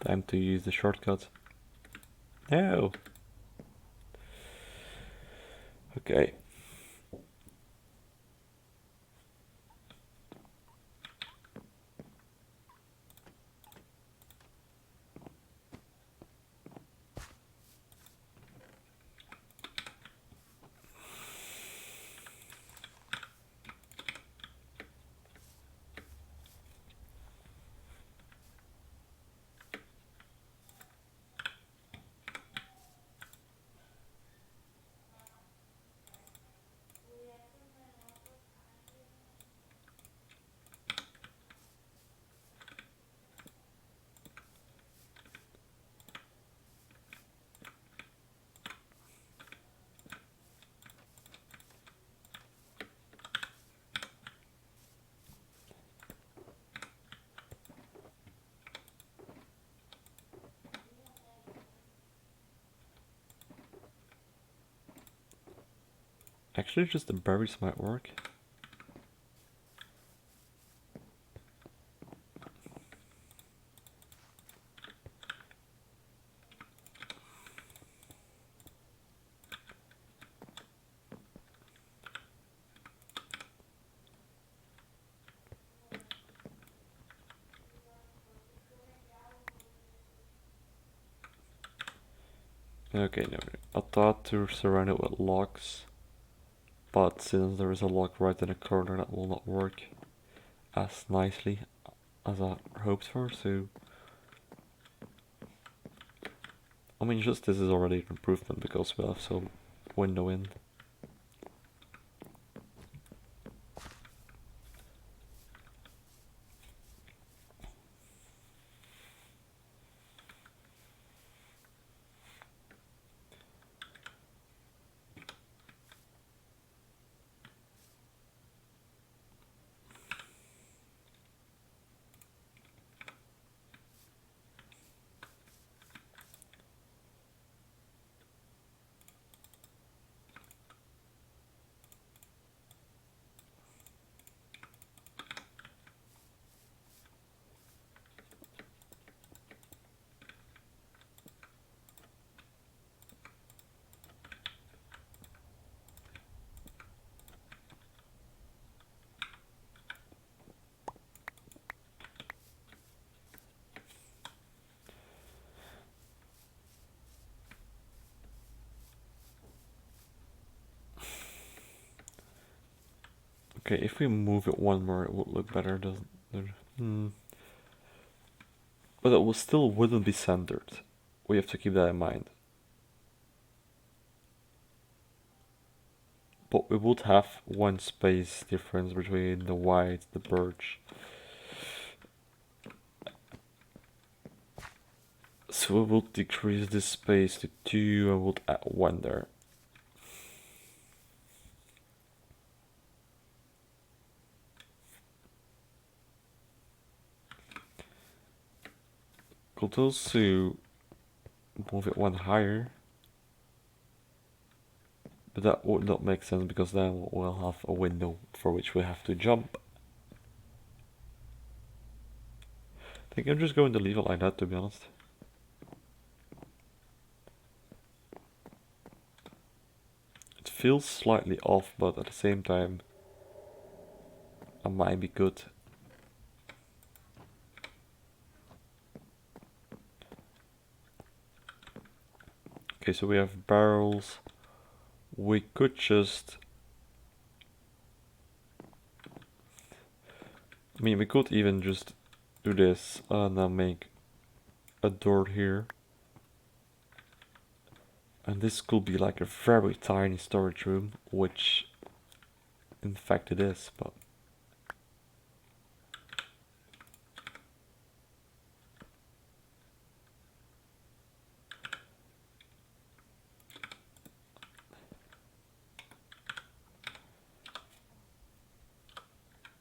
Time to use the shortcut. No! Okay. Actually, just the berries might work. Okay, no, I thought to surround it with logs, but since there is a log right in the corner, that will not work as nicely as I hoped for, so... I mean, just this is already an improvement because we have some window in. Okay, if we move it one more, it would look better, doesn't it? But it will still wouldn't be centered. We have to keep that in mind. But we would have one space difference between the white, the birch. So we will decrease this space to 2 and we'll add 1 there. Could also move it 1 higher. But that would not make sense because then we'll have a window for which we have to jump. I think I'm just going to leave it like that, to be honest. It feels slightly off, but at the same time, it might be good. Okay, so we have barrels. We could just... I mean, we could even just do this and then make a door here. And this could be like a very tiny storage room, which in fact it is, but...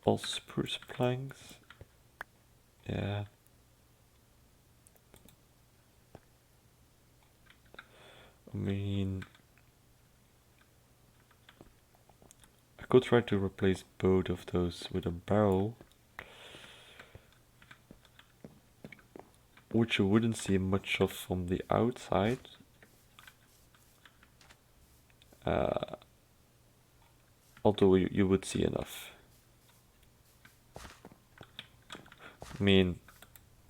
all spruce planks. Yeah. I mean, I could try to replace both of those with a barrel, which you wouldn't see much of from the outside. Although you would see enough. I mean,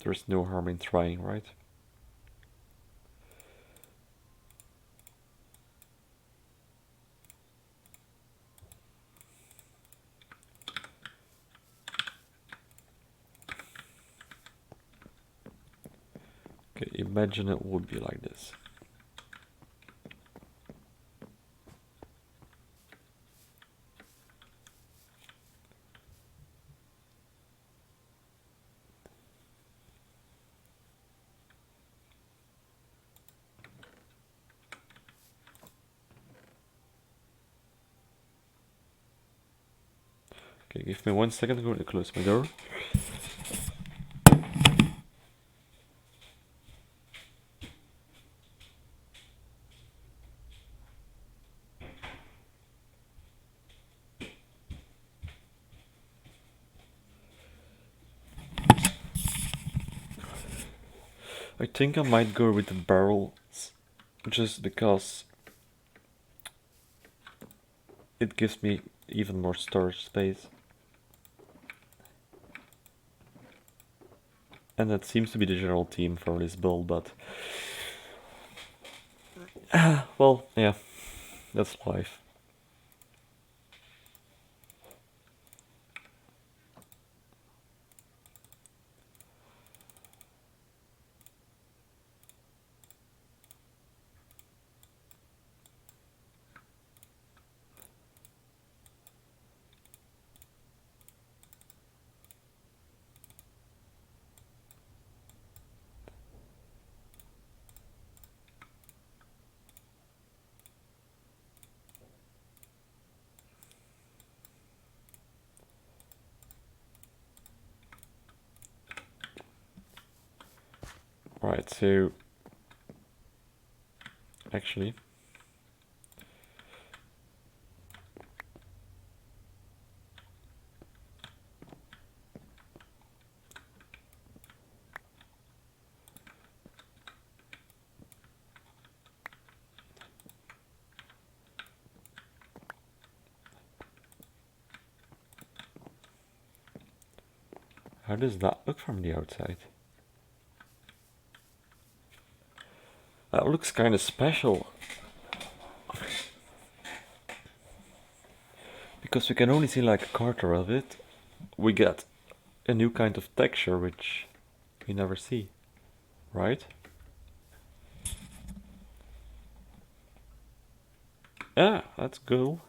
there's no harm in trying, right? Okay, imagine it would be like this. Okay, give me 1 second, I'm going to close my door. I think I might go with the barrels, just because it gives me even more storage space. And that seems to be the general theme for this build, but... well, yeah, that's life. Right, so... actually... how does that look from the outside? That looks kind of special. Because we can only see like a quarter of it, we get a new kind of texture which we never see, right? Yeah, that's cool.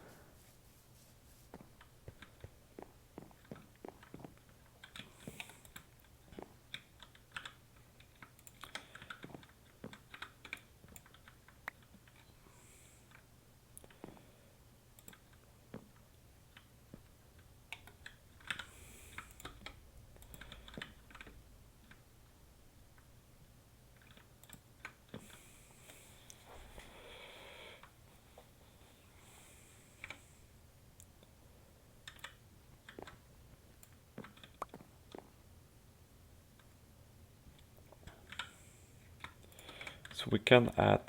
So we can add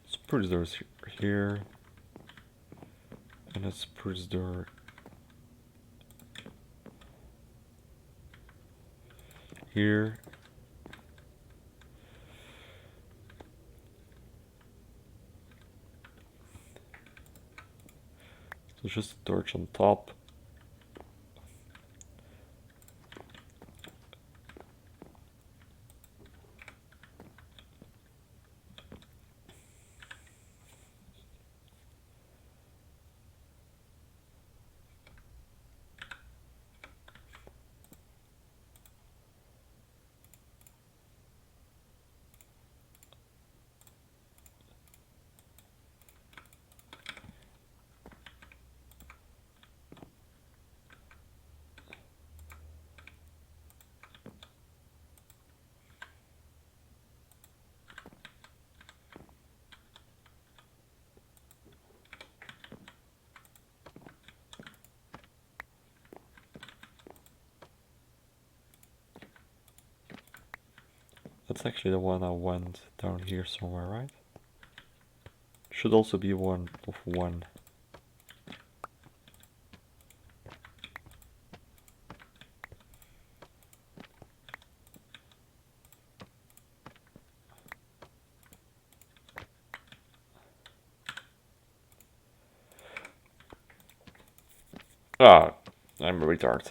spruce doors here, and a spruce door here. So just a torch on top. That's actually the one I went down here somewhere, right? Should also be one of one. Ah, I'm a retard.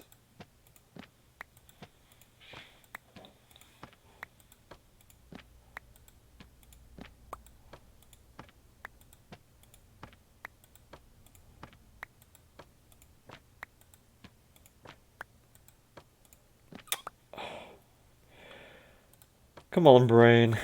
Come on, brain.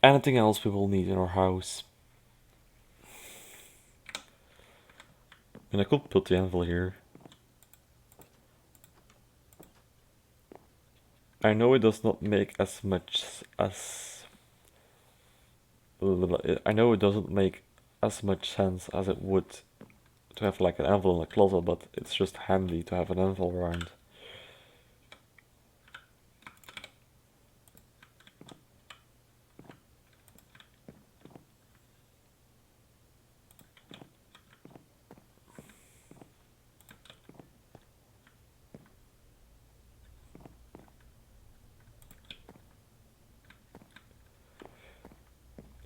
Anything else we will need in our house? And I could put the anvil here. I know it does not make as much as... I know it doesn't make as much sense as it would to have like an anvil in a closet, but it's just handy to have an anvil around.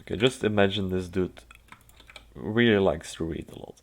Okay, just imagine this dude really likes to read a lot.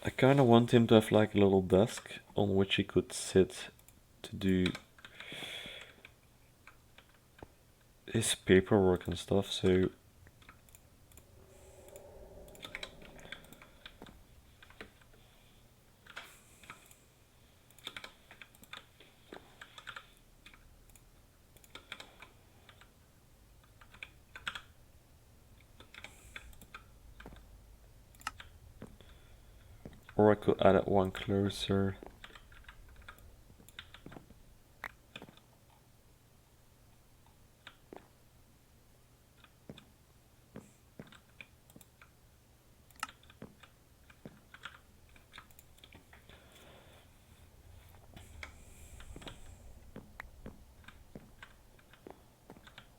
I kind of want him to have like a little desk on which he could sit to do his paperwork and stuff, so... Or I could add it one closer.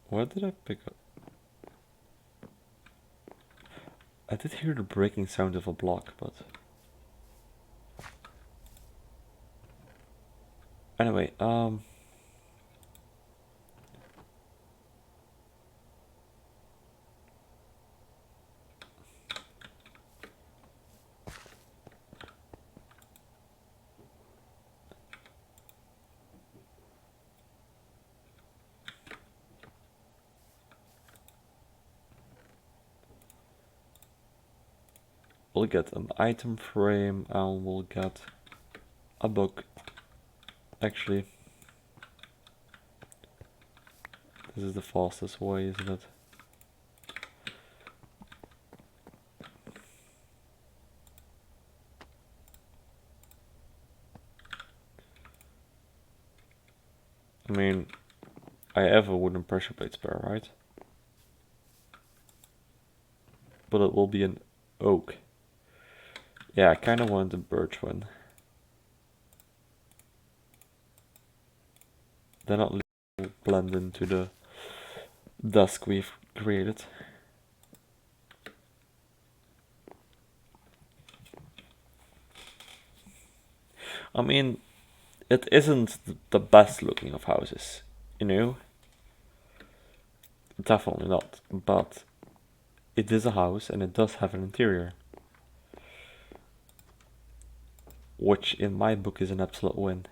What did I pick up? I did hear the breaking sound of a block, but... Anyway, we'll get an item frame and we'll get a book. Actually, this is the fastest way, isn't it? I mean, I have a wooden pressure plate spare, right? But it will be an oak. Yeah, I kind of want the birch one. Then at least it will blend into the desk we've created. I mean, it isn't the best looking of houses, you know? Definitely not, but it is a house and it does have an interior. Which in my book is an absolute win.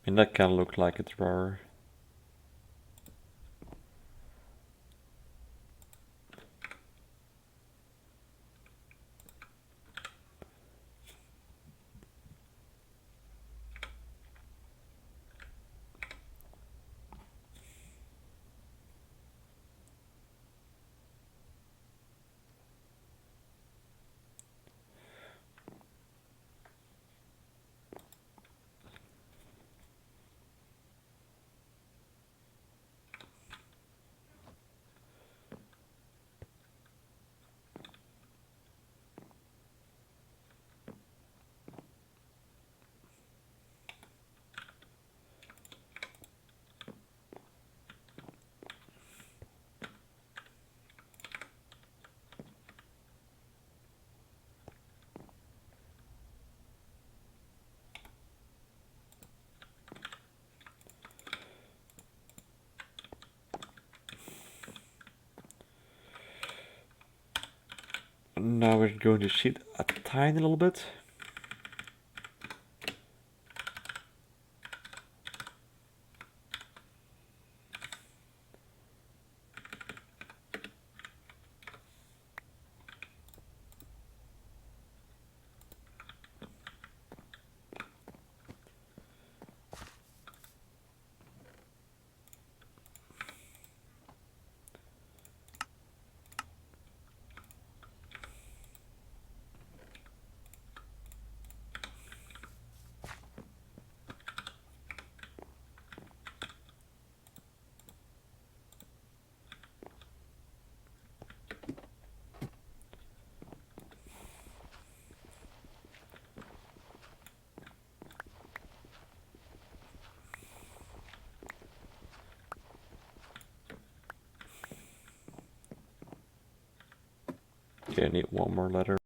I mean, that can look like a drawer. Now we're going to sheet a tiny little bit. Okay, I need one more letter.